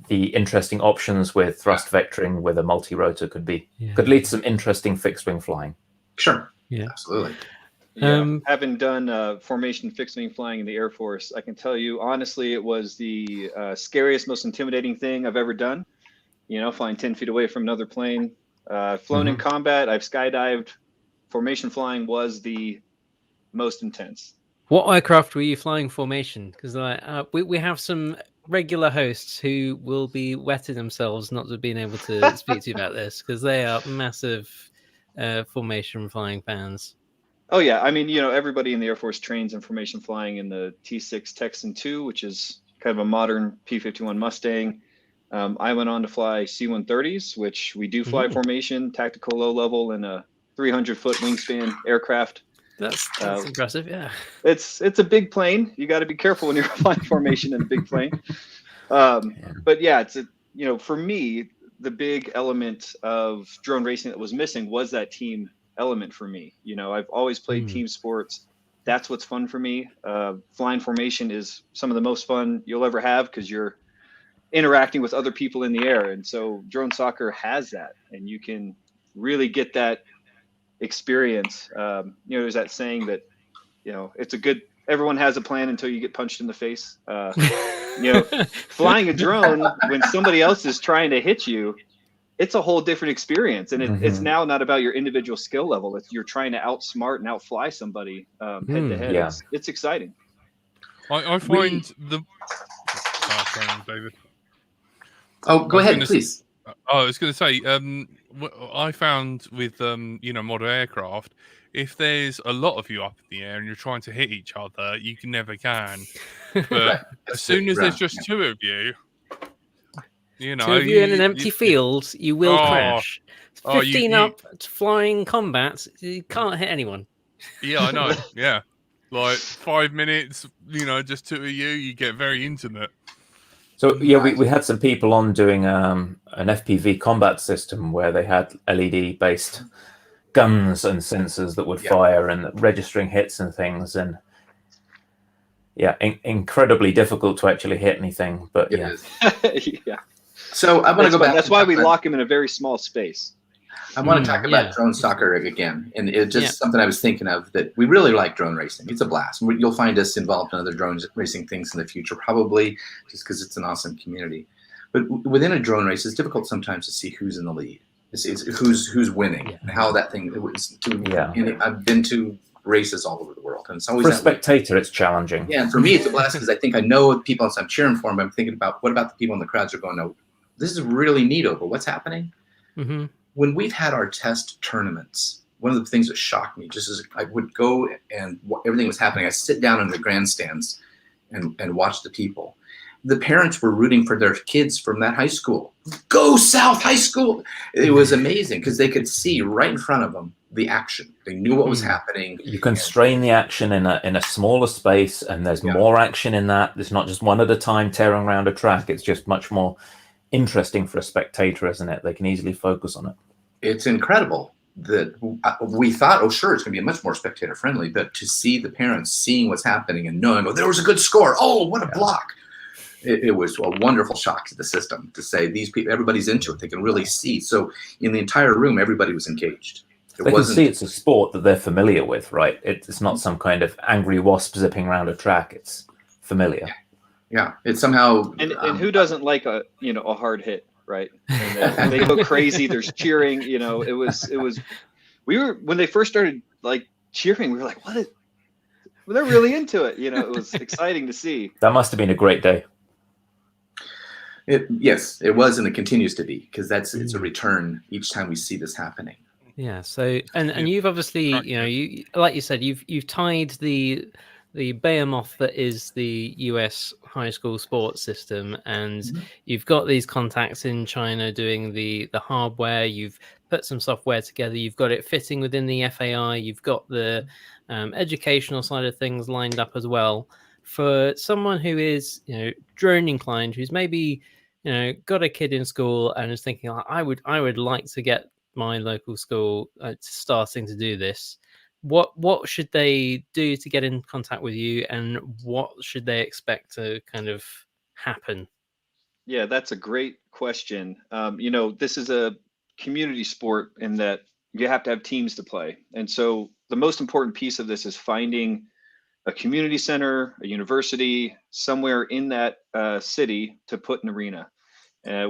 Speaker 1: the interesting options with thrust vectoring with a multi-rotor could lead to some interesting fixed wing flying.
Speaker 3: Sure.
Speaker 4: Yeah.
Speaker 3: Absolutely.
Speaker 5: Yeah. Having done formation fixed wing flying in the Air Force, I can tell you honestly, it was the scariest, most intimidating thing I've ever done. Flying 10 feet away from another plane. Flown in combat. I've skydived. Formation flying was the most intense.
Speaker 4: What aircraft were you flying formation? Because we have some regular hosts who will be wetting themselves not to being able to speak to you about this, because they are massive formation flying fans.
Speaker 5: Oh yeah, I mean, everybody in the Air Force trains in formation flying in the T6 Texan 2, which is kind of a modern P-51 Mustang. I went on to fly C-130s, which we do fly formation, tactical low level, and a 300-foot wingspan aircraft.
Speaker 4: That's impressive. Yeah.
Speaker 5: It's a big plane. You got to be careful when you're flying formation in a big plane. But yeah, for me, the big element of drone racing that was missing was that team element for me. I've always played team sports. That's what's fun for me. Flying formation is some of the most fun you'll ever have because you're interacting with other people in the air. And so drone soccer has that, and you can really get that experience. There's that saying that, everyone has a plan until you get punched in the face. Flying a drone when somebody else is trying to hit you, it's a whole different experience. And it's now not about your individual skill level. You're trying to outsmart and outfly somebody head to head.
Speaker 1: Yeah.
Speaker 5: It's exciting.
Speaker 2: I find David.
Speaker 3: Oh, go ahead, please.
Speaker 2: I was going to say, I found with model aircraft, if there's a lot of you up in the air and you're trying to hit each other, you never can. But as soon as there's just two of you,
Speaker 4: two of you in an empty field, you will crash. 15 up flying combat, you can't hit anyone.
Speaker 2: Yeah, I know. Yeah, like 5 minutes, just two of you get very intimate.
Speaker 1: So yeah, we had some people on doing an FPV combat system where they had LED-based guns and sensors that would fire and registering hits and things, and incredibly difficult to actually hit anything. But
Speaker 3: It is.
Speaker 5: Yeah.
Speaker 3: So I want to go back.
Speaker 5: That's why we lock him in a very small space.
Speaker 3: I want to talk about drone soccer again, and it's just something I was thinking of, that we really like drone racing. It's a blast. You'll find us involved in other drone racing things in the future, probably just because it's an awesome community. But within a drone race, it's difficult sometimes to see who's in the lead. It's who's winning and how that thing. I've been to races all over the world, and it's always
Speaker 1: for a spectator, it's challenging.
Speaker 3: Yeah, and for me, it's a blast because I think I know the people, so I'm cheering for them. I'm thinking about what about the people in the crowds are going, no, this is really neat over what's happening.
Speaker 4: Mm-hmm.
Speaker 3: When we've had our test tournaments, one of the things that shocked me, just as I would go and everything was happening, I sit down in the grandstands and watch the people. The parents were rooting for their kids from that high school. Go South High School! It was amazing because they could see right in front of them the action. They knew what was happening.
Speaker 1: You constrain the action in a smaller space, and there's more action in that. It's not just one at a time tearing around a track. It's just much more interesting for a spectator, isn't it? They can easily focus on it. It's
Speaker 3: incredible that we thought, oh, sure, it's going to be much more spectator friendly, but to see the parents seeing what's happening and knowing, oh, there was a good score. Oh, what a block. It was a wonderful shock to the system to say these people, everybody's into it. They can really see. So in the entire room, everybody was engaged.
Speaker 1: They can see it's a sport that they're familiar with, right? It's not some kind of angry wasp zipping around a track. It's familiar.
Speaker 3: Yeah, it's somehow.
Speaker 5: And who doesn't like a hard hit, right? And they go crazy. There's cheering. It was. When they first started cheering, we were like, what is? Well, they're really into it. It was exciting to see.
Speaker 1: That must have been a great day.
Speaker 3: Yes, it was, and it continues to be, because it's a return each time we see this happening.
Speaker 4: Yeah. So and you've obviously you like you said you've tied the behemoth that is the US high school sports system, and you've got these contacts in China doing the hardware. You've put some software together. You've got it fitting within the FAI. You've got the educational side of things lined up as well. For someone who is drone inclined, who's maybe got a kid in school and is thinking, I would like to get my local school starting to do this. What should they do to get in contact with you, and what should they expect to kind of happen?
Speaker 5: Yeah, that's a great question. This is a community sport in that you have to have teams to play. And so the most important piece of this is finding a community center, a university, somewhere in that city to put an arena.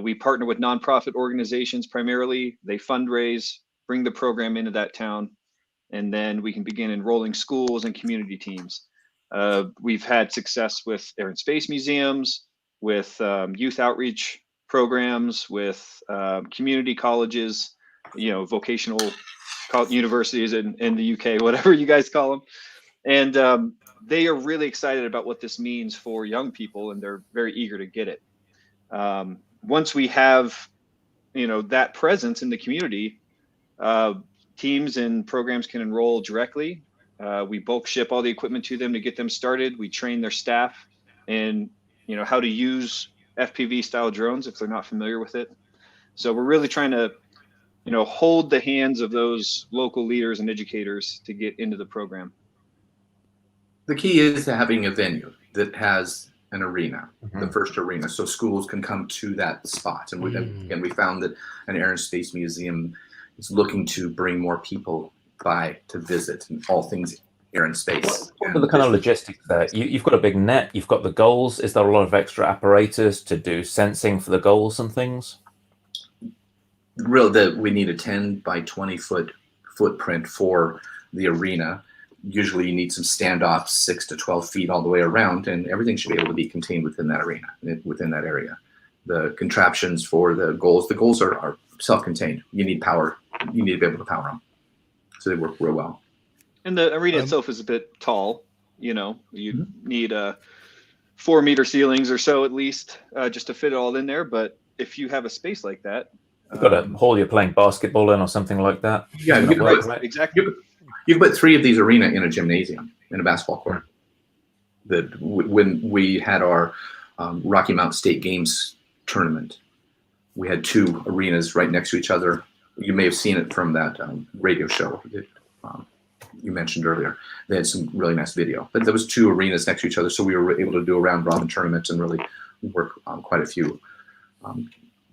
Speaker 5: We partner with nonprofit organizations primarily. They fundraise, bring the program into that town, and then we can begin enrolling schools and community teams. We've had success with Air and Space Museums, with youth outreach programs, with community colleges, vocational universities in the UK, whatever you guys call them. And they are really excited about what this means for young people, and they're very eager to get it. Once we have, that presence in the community, teams and programs can enroll directly. We bulk ship all the equipment to them to get them started. We train their staff and, how to use FPV style drones if they're not familiar with it. So we're really trying to, hold the hands of those local leaders and educators to get into the program.
Speaker 3: The key is having a venue that has an arena, the first arena, so schools can come to that spot. And we found that an Air and Space Museum is looking to bring more people by to visit and all things air and space.
Speaker 1: What are the kind of logistics there? You've got a big net, you've got the goals. Is there a lot of extra apparatus to do sensing for the goals and things?
Speaker 3: We need a 10 by 20 foot footprint for the arena. Usually you need some standoffs 6 to 12 feet all the way around, and everything should be able to be contained within that arena, within that area. The contraptions for the goals are self-contained. You need power. You need to be able to power them. So they work real well. And
Speaker 5: the arena itself is a bit tall. You need 4 meter ceilings or so at least, just to fit it all in there. But if you have a space like that,
Speaker 1: you've got a hall you're playing basketball in or something like that.
Speaker 3: Yeah, exactly. You can put 3 of these arena in a gymnasium, in a basketball court. When we had our Rocky Mountain State Games tournament, we had 2 arenas right next to each other. You may have seen it from that radio show that you mentioned earlier. They had some really nice video. But there was 2 arenas next to each other, so we were able to do a round-robin tournament and really work quite a few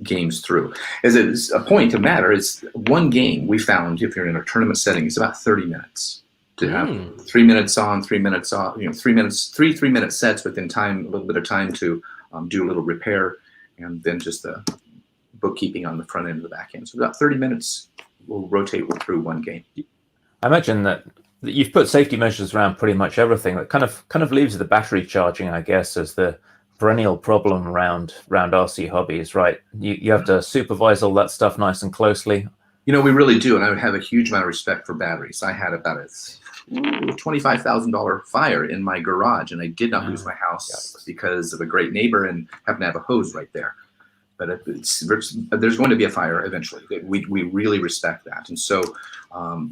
Speaker 3: games through. As a point to matter, is one game we found, if you're in a tournament setting, is about 30 minutes to have 3 minutes on, 3 minutes off, 3 minutes, 3-minute sets within time, a little bit of time to do a little repair, and then just the bookkeeping on the front end and the back end. So about 30 minutes we'll rotate through one game. I
Speaker 1: imagine that you've put safety measures around pretty much everything. That kind of leaves the battery charging, I guess, as the perennial problem around RC hobbies, right? You have to supervise all that stuff nice and closely.
Speaker 3: We really do, and I would have a huge amount of respect for batteries. I had about a $25,000 fire in my garage, and I did not lose my house because of a great neighbor and happened to have a hose right there. But there's going to be a fire eventually. We really respect that, and so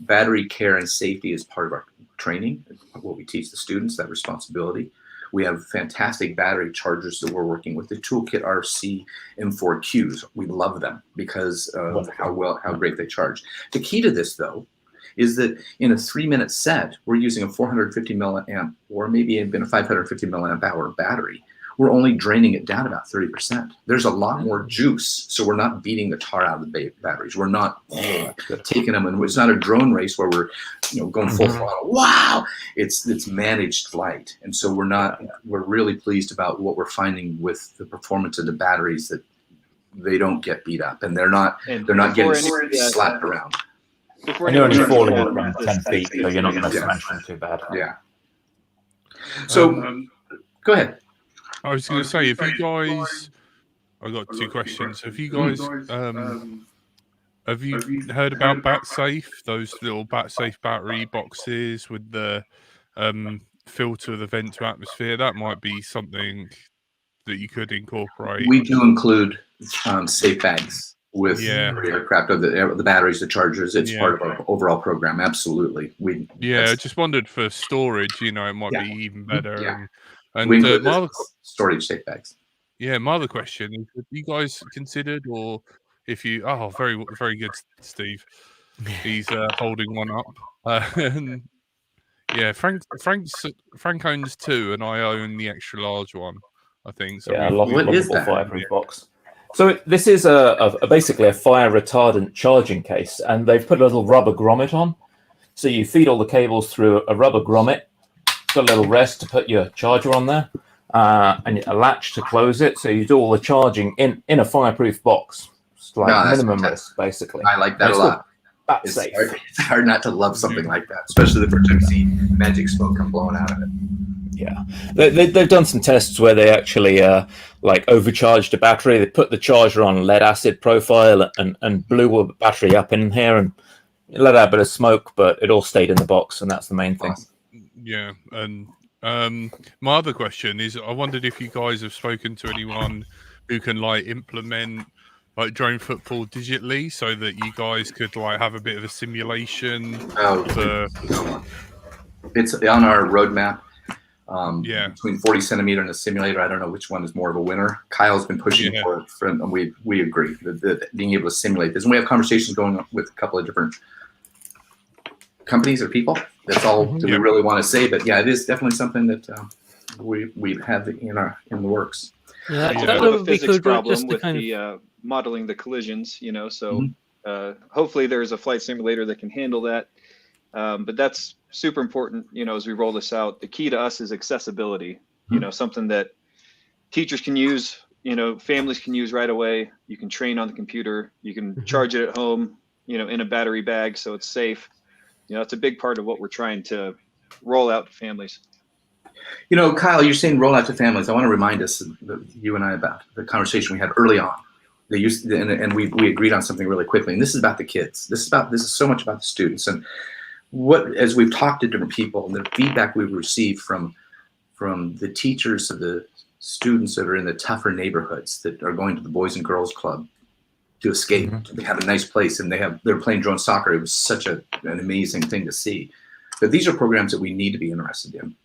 Speaker 3: battery care and safety is part of our training. What we teach the students, that responsibility. We have fantastic battery chargers that we're working with. The Toolkit RC M4Qs. We love them because of how great they charge. The key to this, though, is that in a 3-minute set, we're using a 450 milliamp or maybe even a 550 milliamp hour battery. We're only draining it down about 30%. There's a lot more juice, so we're not beating the tar out of the batteries. We're not taking them, and it's not a drone race where we're going full throttle. Wow, it's managed flight, and so we're really pleased about what we're finding with the performance of the batteries, that they don't get beat up, and they're not getting slapped around.
Speaker 1: And you're only falling around 10 feet, so you're not going to smash them too bad.
Speaker 3: Yeah. So go ahead.
Speaker 2: I was going to say, if you guys, I've got 2 questions. Have you guys, have you heard about BatSafe? Those little BatSafe battery boxes with the filter the vent to atmosphere. That might be something that you could incorporate.
Speaker 3: We do include safe bags with the aircraft of the batteries, the chargers. It's part of our overall program. Absolutely.
Speaker 2: I just wondered for storage. It might be even better.
Speaker 3: Yeah.
Speaker 2: And
Speaker 3: my other storage safe bags.
Speaker 2: Yeah, my other question is: have you guys considered, or if you? Oh, very, very good, Steve. He's holding one up. Frank owns 2, and I own the extra large one. I think so.
Speaker 1: Yeah, what is that? Fireproof box. So this is basically a fire retardant charging case, and they've put a little rubber grommet on. So you feed all the cables through a rubber grommet. Got a little rest to put your charger on there, and a latch to close it. So you do all the charging in a fireproof box. It's like minimum risk, basically.
Speaker 3: I like that a lot. It's hard not to love something like that, especially if we're see magic smoke come blowing out of it.
Speaker 1: Yeah, they've done some tests where they actually overcharged a battery. They put the charger on lead acid profile and blew a battery up in here and let out a bit of smoke, but it all stayed in the box, and that's the main thing.
Speaker 3: Awesome.
Speaker 2: Yeah, and my other question is, I wondered if you guys have spoken to anyone who can implement drone footfall digitally, so that you guys could have a bit of a simulation.
Speaker 3: It's on our roadmap.
Speaker 2: Yeah.
Speaker 3: Between 40 centimeter and a simulator, I don't know which one is more of a winner. Kyle's been pushing for it, and we agree that being able to simulate this. And we have conversations going on with a couple of different companies or people. That's all that we really want to say. But yeah, it is definitely something that we have in the works.
Speaker 4: Yeah,
Speaker 5: that would be a physics problem with the modeling the collisions. So hopefully there's a flight simulator that can handle that. But that's super important, as we roll this out. The key to us is accessibility, something that teachers can use, families can use right away. You can train on the computer, you can charge it at home, in a battery bag, so it's safe. It's a big part of what we're trying to roll out to families.
Speaker 3: Kyle, you're saying roll out to families. I want to remind us, you and I, about the conversation we had early on. And we agreed on something really quickly. And this is about the kids. This is so much about the students. And as we've talked to different people, and the feedback we've received from the teachers of the students that are in the tougher neighborhoods that are going to the Boys and Girls Club to escape, they have a nice place, and they're playing drone soccer. It was such an amazing thing to see. But these are programs that we need to be interested in.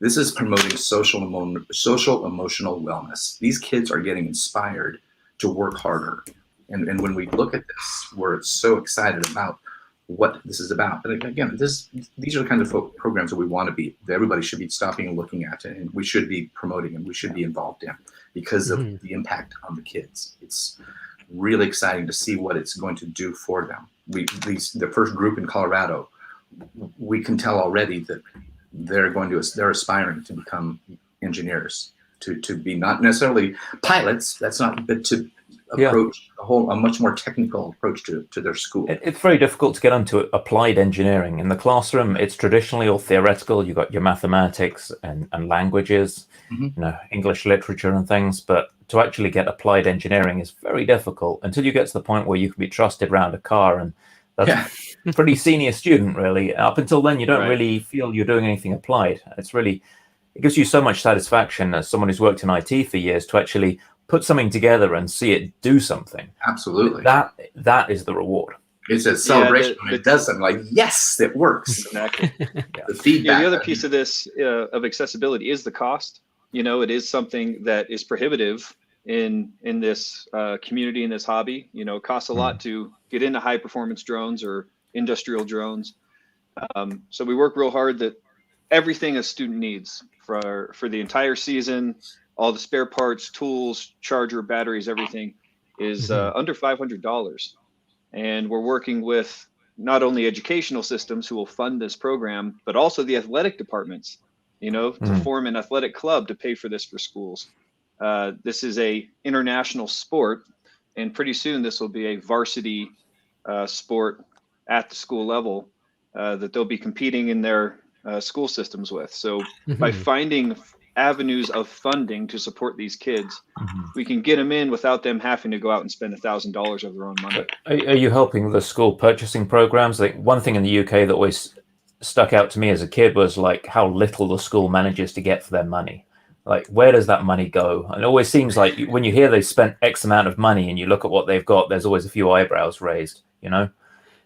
Speaker 3: This is promoting social emotional wellness. These kids are getting inspired to work harder. And when we look at this, we're so excited about what this is about. But again, these are the kinds of programs that we want to be, that everybody should be stopping and looking at, and we should be promoting, and we should be involved in, because of the impact on the kids. It's really exciting to see what it's going to do for them. The first group in Colorado, we can tell already that they're aspiring to become engineers, to be not necessarily pilots. That's not, but to approach a much more technical approach to their school.
Speaker 1: It's very difficult to get onto applied engineering. In the classroom, it's traditionally all theoretical. You've got your mathematics and languages, English literature and things. But to actually get applied engineering is very difficult until you get to the point where you can be trusted around a car. And that's a pretty senior student, really. Up until then, you don't really feel you're doing anything applied. It gives you so much satisfaction as someone who's worked in IT for years to actually put something together and see it do something.
Speaker 3: Absolutely.
Speaker 1: That is the reward.
Speaker 3: It's a celebration when it does something. Like, yes, it works.
Speaker 5: Exactly.
Speaker 3: The feedback.
Speaker 5: The other piece of this, of accessibility, is the cost. It is something that is prohibitive in this community, in this hobby. It costs a lot to get into high performance drones or industrial drones. So we work real hard that everything a student needs for the entire season, all the spare parts, tools, charger, batteries, everything is under $500. And we're working with not only educational systems who will fund this program, but also the athletic departments, to form an athletic club to pay for this for schools. This is a international sport, and pretty soon this will be a varsity sport at the school level that they'll be competing in their school systems with. So by finding avenues of funding to support these kids, we can get them in without them having to go out and spend $1,000 of their own money.
Speaker 1: Are you helping the school purchasing programs? Like, one thing in the UK that always stuck out to me as a kid was like how little the school manages to get for their money. Like, where does that money go? And it always seems like when you hear they spent X amount of money and you look at what they've got, there's always a few eyebrows raised. You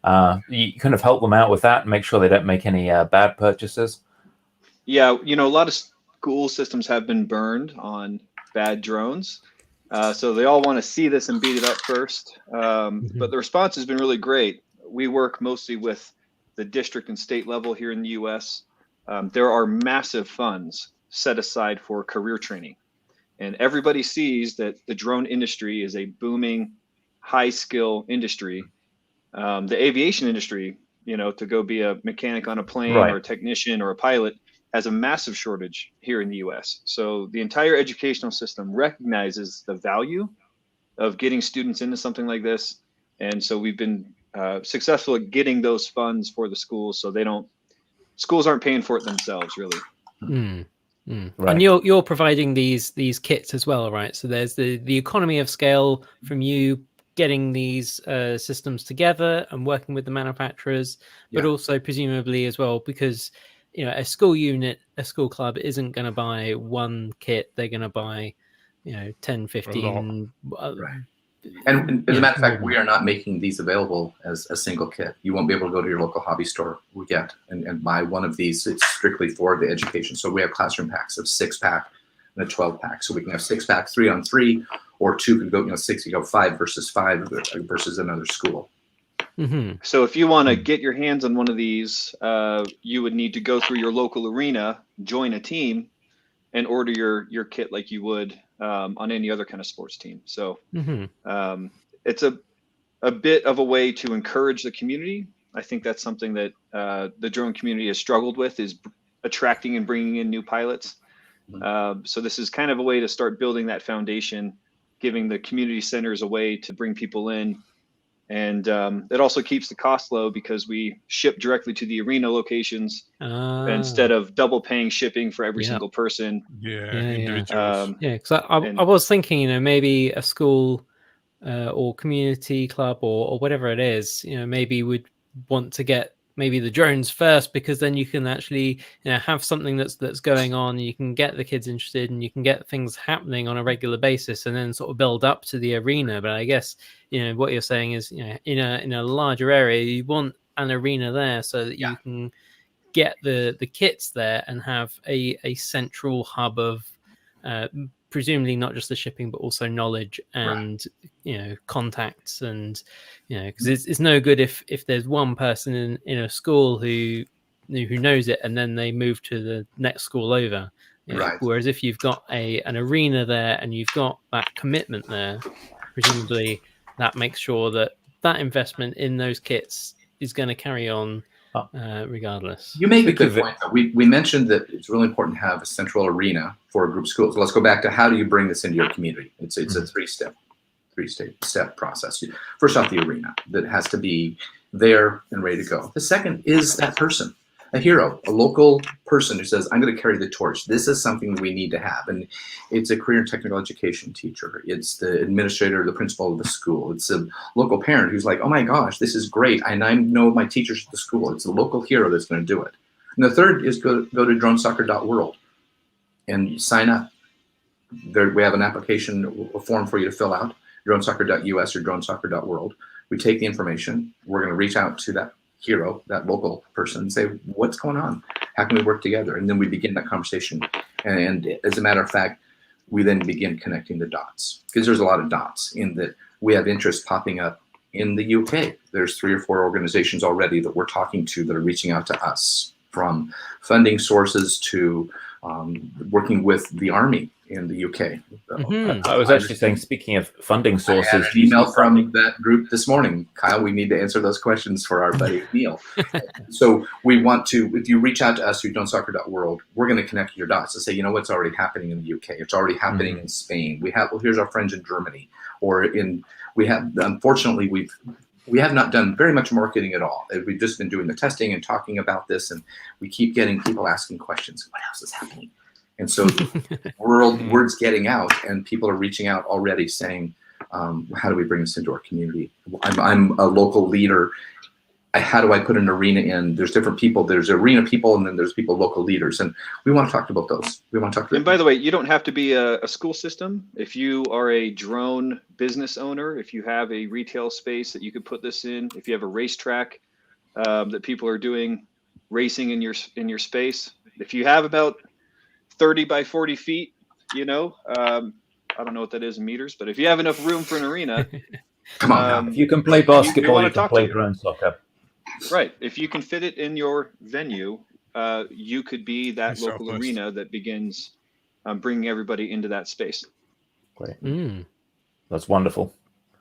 Speaker 1: kind of help them out with that and make sure they don't make any bad purchases.
Speaker 5: Yeah, a lot of school systems have been burned on bad drones. So they all want to see this and beat it up first. But the response has been really great. We work mostly with the district and state level here in the US. There are massive funds set aside for career training. And everybody sees that the drone industry is a booming, high skill industry. The aviation industry, to go be a mechanic on a plane or a technician or a pilot, has a massive shortage here in the US. So the entire educational system recognizes the value of getting students into something like this. And so we've been successful at getting those funds for the schools, so schools aren't paying for it themselves, really.
Speaker 4: Right. And you're providing these kits as well, right? So there's the economy of scale from you getting these systems together and working with the manufacturers, but also presumably as well, because a school unit, a school club isn't going to buy one kit. They're going to buy 10, 15
Speaker 3: And as a matter of fact, we are not making these available as a single kit. You won't be able to go to your local hobby store yet and buy one of these. It's strictly for the education. So we have classroom packs of 6-pack and a 12-pack. So we can have 6-pack 3-on-3, or 2 could go, 6, you go 5 versus 5 versus another school.
Speaker 4: Mm-hmm.
Speaker 5: So if you want to get your hands on one of these, you would need to go through your local arena, join a team, and order your kit like you would on any other kind of sports team. So it's a bit of a way to encourage the community. I think that's something that the drone community has struggled with, is attracting and bringing in new pilots. So this is kind of a way to start building that foundation, giving the community centers a way to bring people in. And it also keeps the cost low because we ship directly to the arena locations instead of double paying shipping for every single person.
Speaker 2: Individuals.
Speaker 4: Because I was thinking, maybe a school or community club or whatever it is, maybe would want to get maybe the drones first, because then you can actually have something that's going on. You can get the kids interested and you can get things happening on a regular basis, and then sort of build up to the arena. But I guess what you're saying is in a larger area, you want an arena there so that you can get the kits there and have a central hub of presumably not just the shipping but also knowledge and contacts, and because it's no good if there's one person in a school who knows it and then they move to the next school over, whereas if you've got an arena there and you've got that commitment there, presumably that makes sure that investment in those kits is going to carry on regardless.
Speaker 3: You make a good point, though. We mentioned that it's really important to have a central arena for a group school. So let's go back to, how do you bring this into your community? It's a three-step process. First off, the arena that has to be there and ready to go. The second is that person, a hero, a local person who says, I'm going to carry the torch. This is something we need to have. And it's a career and technical education teacher. It's the administrator, the principal of the school. It's a local parent who's like, oh my gosh, this is great. And I know my teachers at the school. It's a local hero that's going to do it. And the third is go to dronesoccer.world and sign up. There, we have an application, a form for you to fill out, dronesoccer.us or dronesoccer.world. We take the information. We're going to reach out to that hero, that local person, and say, what's going on? How can we work together? And then we begin that conversation. And as a matter of fact, we then begin connecting the dots, because there's a lot of dots in that we have interest popping up in the UK. There's 3 or 4 organizations already that we're talking to that are reaching out to us, from funding sources to working with the Army in the UK.
Speaker 1: I was actually saying, speaking of funding sources,
Speaker 3: I had an email from that group this morning. Kyle, we need to answer those questions for our buddy Neil. So we want to, if you reach out to us through dronesoccer.world, we're going to connect your dots and say, what's already happening in the UK? It's already happening in Spain. We have, here's our friends in Germany, or unfortunately, we have not done very much marketing at all. We've just been doing the testing and talking about this, and we keep getting people asking questions. What else is happening? And so word's getting out, and people are reaching out already saying, how do we bring this into our community? I'm a local leader. How do I put an arena in? There's different people. There's arena people, and then there's people, local leaders. And we want to talk about those. We want to talk to them.
Speaker 5: And by the way, you don't have to be a school system. If you are a drone business owner, if you have a retail space that you could put this in, if you have a racetrack that people are doing racing in your space, if you have about 30 by 40 feet, I don't know what that is in meters, but if you have enough room for an arena,
Speaker 3: come on.
Speaker 1: If you can play basketball, you can play drone soccer.
Speaker 5: Right. If you can fit it in your venue, you could be that local arena that begins bringing everybody into that space.
Speaker 1: Great. That's wonderful.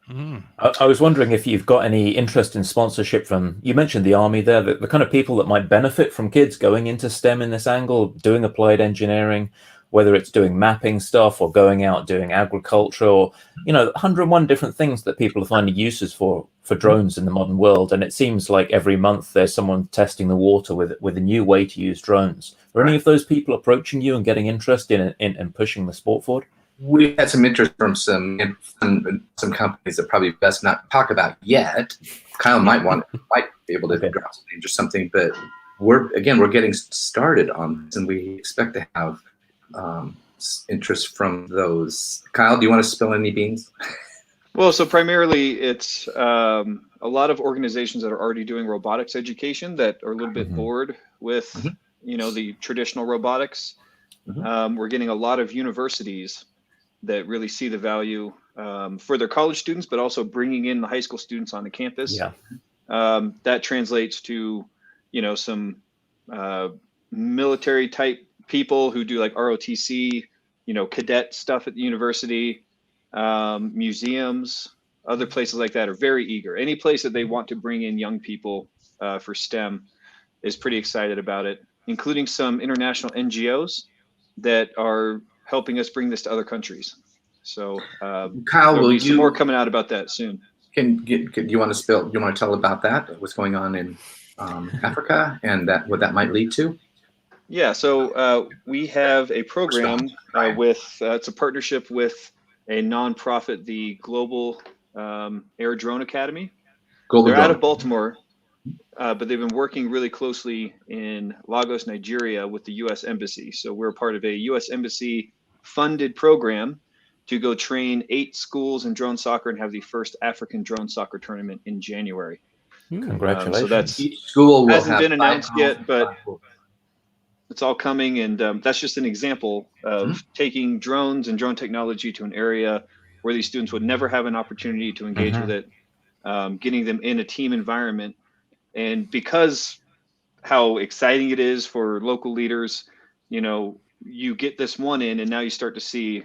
Speaker 1: I was wondering if you've got any interest in sponsorship from, you mentioned the Army there, the kind of people that might benefit from kids going into STEM in this angle, doing applied engineering, whether it's doing mapping stuff or going out doing agriculture, or 101 different things that people are finding uses for drones in the modern world. And it seems like every month there's someone testing the water with a new way to use drones. Are any of those people approaching you and getting interested in pushing the sport forward?
Speaker 3: We had some interest from some companies that probably best not talk about yet. Kyle might be able to drop some names or something, but we're getting started on this, and we expect to have interest from those. Kyle, do you want to spill any beans?
Speaker 5: Well, so primarily it's a lot of organizations that are already doing robotics education that are a little bit bored with, the traditional robotics. We're getting a lot of universities that really see the value for their college students, but also bringing in the high school students on the campus.
Speaker 1: Yeah.
Speaker 5: That translates to, some military type people who do like ROTC, cadet stuff at the university, museums, other places like that are very eager. Any place that they want to bring in young people for STEM is pretty excited about it, including some international NGOs that are helping us bring this to other countries. So
Speaker 3: Kyle,
Speaker 5: there'll be some more coming out about that soon.
Speaker 3: Do you want to tell about that? What's going on in Africa and what that might lead to?
Speaker 5: Yeah, so we have a program it's a partnership with a nonprofit, the Global Air Drone Academy. They're out of Baltimore, but they've been working really closely in Lagos, Nigeria with the U.S. Embassy. So we're part of a U.S. Embassy funded program to go train 8 schools in drone soccer and have the first African drone soccer tournament in January.
Speaker 1: Congratulations.
Speaker 5: So that's
Speaker 3: each school
Speaker 5: hasn't been announced yet, but it's all coming. And that's just an example of taking drones and drone technology to an area where these students would never have an opportunity to engage with it, getting them in a team environment. And because how exciting it is for local leaders, you get this one in and now you start to see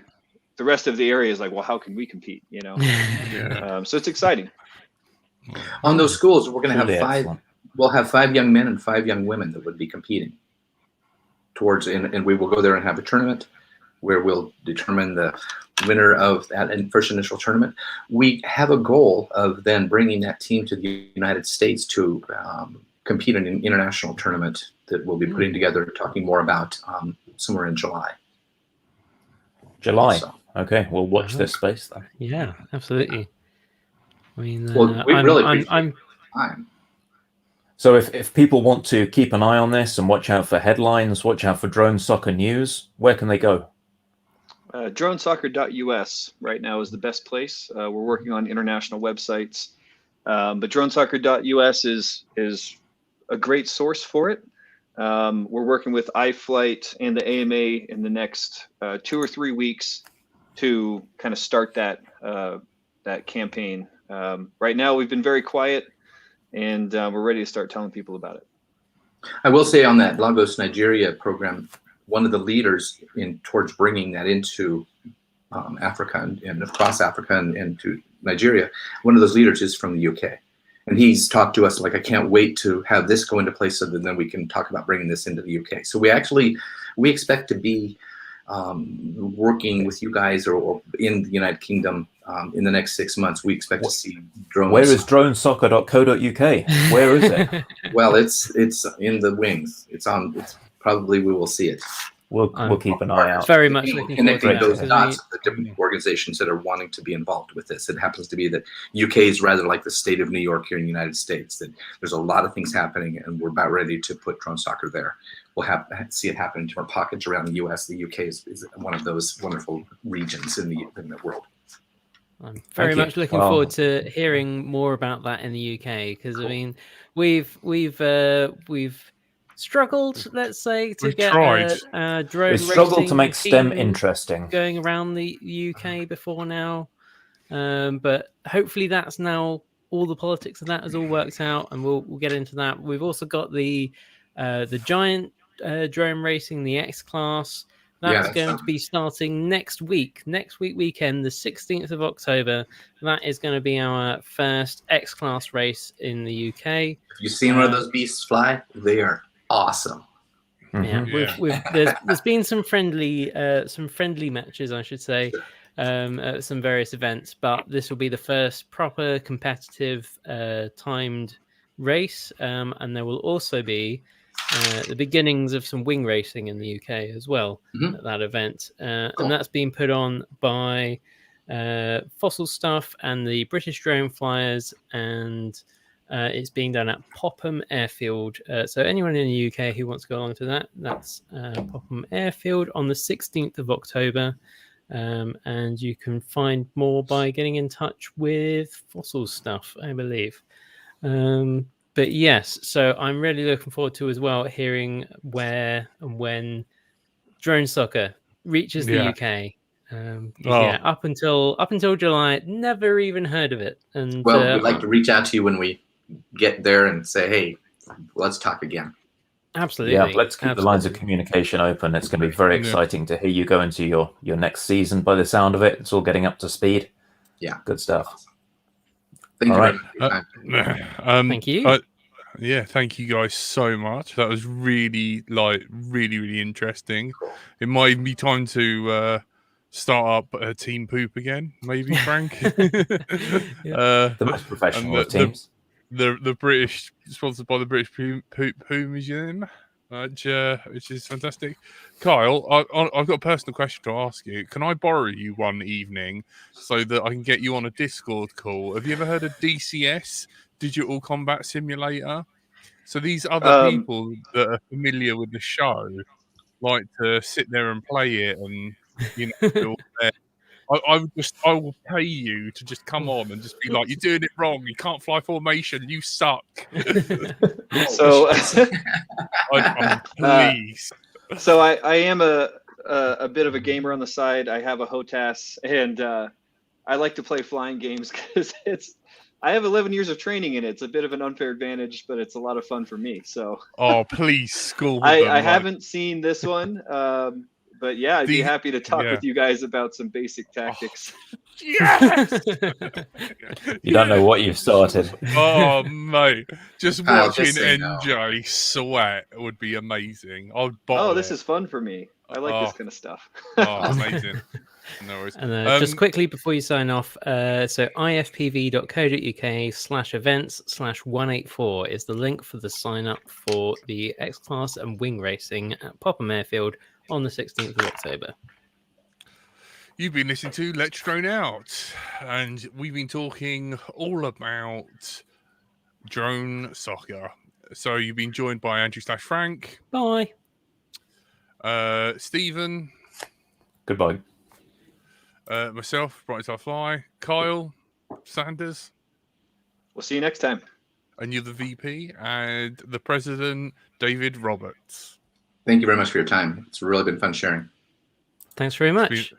Speaker 5: the rest of the area is like, well, how can we compete? So it's exciting.
Speaker 3: On those schools, we're going to have
Speaker 1: Truly
Speaker 3: 5.
Speaker 1: excellent.
Speaker 3: We'll have 5 young men and 5 young women that would be competing towards, and we will go there and have a tournament where we'll determine the winner of that first initial tournament. We have a goal of then bringing that team to the United States to compete in an international tournament that we'll be putting together, talking more about somewhere in July.
Speaker 1: July.
Speaker 3: So.
Speaker 1: Okay, we'll watch this space then.
Speaker 4: Yeah, absolutely. I mean,
Speaker 3: I'm
Speaker 1: So if people want to keep an eye on this and watch out for headlines, watch out for drone soccer news, where can they go?
Speaker 5: Dronesoccer.us right now is the best place. We're working on international websites, but dronesoccer.us is a great source for it. We're working with iFlight and the AMA in the next 2 or 3 weeks to kind of start that campaign. Right now, we've been very quiet, and we're ready to start telling people about it.
Speaker 3: I will say on that Lagos, Nigeria program, one of the leaders towards bringing that into Africa and across Africa and to Nigeria, one of those leaders is from the UK. And he's talked to us like, I can't wait to have this go into place so that then we can talk about bringing this into the UK. So we expect to be working with you guys or in the United Kingdom in the next 6 months. We expect to see drones.
Speaker 1: Where is dronesoccer.co.uk? Where is it?
Speaker 3: Well, it's in the wings. It's probably we will see it.
Speaker 1: We'll keep an eye out.
Speaker 4: Very much looking forward to
Speaker 3: Connecting those
Speaker 4: that.
Speaker 3: dots, the different organizations that are wanting to be involved with this. It happens to be that UK is rather like the state of New York here in the United States, that there's a lot of things happening and we're about ready to put drone soccer there. We'll see it happen in different pockets around the US. The UK is one of those wonderful regions in the world.
Speaker 4: I'm very much looking forward to hearing more about that in the UK, because I mean, we've struggled, let's say, to get drone
Speaker 1: we struggled
Speaker 4: racing
Speaker 1: to make STEM interesting
Speaker 4: going around the UK before now, but hopefully that's now all the politics of that has all worked out, and we'll get into that. We've also got the giant drone racing, the X class. That's going to be starting next week weekend, the 16th of October. That is going to be our first X class race in the UK.
Speaker 3: Have you seen one of those beasts fly? They are awesome.
Speaker 4: Yeah, there's been some friendly matches, I should say, at some various events, but this will be the first proper competitive timed race, and there will also be the beginnings of some wing racing in the UK as well at that event, and that's being put on by Fossil Stuff and the British Drone Flyers, and it's being done at Popham Airfield. So anyone in the UK who wants to go along to that, that's Popham Airfield on the 16th of October. and you can find more by getting in touch with Fossil Stuff, I believe. But yes, so I'm really looking forward to as well hearing where and when Drone Soccer reaches the UK. 'Cause, yeah, up until July, never even heard of it. And
Speaker 3: well, we'd like to reach out to you when we get there and say, hey, let's talk again.
Speaker 4: Absolutely.
Speaker 1: Yeah, let's keep the lines of communication open. It's going to be very exciting to hear you go into your next season. By the sound of it, it's all getting up to speed.
Speaker 3: Yeah,
Speaker 1: good stuff.
Speaker 3: Thank
Speaker 1: all
Speaker 3: you.
Speaker 1: Right.
Speaker 4: Thank you.
Speaker 2: Yeah, thank you guys so much. That was really interesting. It might be time to start up Team Poop again, maybe, Frank.
Speaker 1: The most professional of teams.
Speaker 2: The British, sponsored by the British Poop Museum, which is fantastic. Kyle, I've got a personal question to ask you. Can I borrow you one evening so that I can get you on a Discord call? Have you ever heard of DCS, Digital Combat Simulator? So these other people that are familiar with the show like to sit there and play it, and feel there. I will pay you to just come on and just be like, you're doing it wrong. You can't fly formation. You suck.
Speaker 5: So,
Speaker 2: please.
Speaker 5: So I am a bit of a gamer on the side. I have a HOTAS, and I like to play flying games because I have 11 years of training in it. It's a bit of an unfair advantage, but it's a lot of fun for me. So,
Speaker 2: please, school.
Speaker 5: I haven't seen this one. But yeah, I'd be happy to talk with you guys about some basic tactics.
Speaker 2: Yes!
Speaker 1: You don't know what you've started.
Speaker 2: Oh, mate. Just watching NJ sweat would be amazing.
Speaker 5: This is fun for me. I like this kind of stuff.
Speaker 2: Amazing. No worries.
Speaker 4: And just quickly before you sign off, so ifpv.co.uk/events/184 is the link for the sign up for the X-Class and wing racing at Popham Airfield on the 16th of October.
Speaker 2: You've been listening to Let's Drone Out, and we've been talking all about drone soccer. So you've been joined by Andrew/Frank.
Speaker 4: Bye.
Speaker 2: Stephen.
Speaker 1: Goodbye.
Speaker 2: Myself, Bright Fly. Kyle Sanders.
Speaker 5: We'll see you next time.
Speaker 2: And you're the VP, and the President, David Roberts.
Speaker 3: Thank you very much for your time. It's really been fun sharing.
Speaker 4: Thanks very much.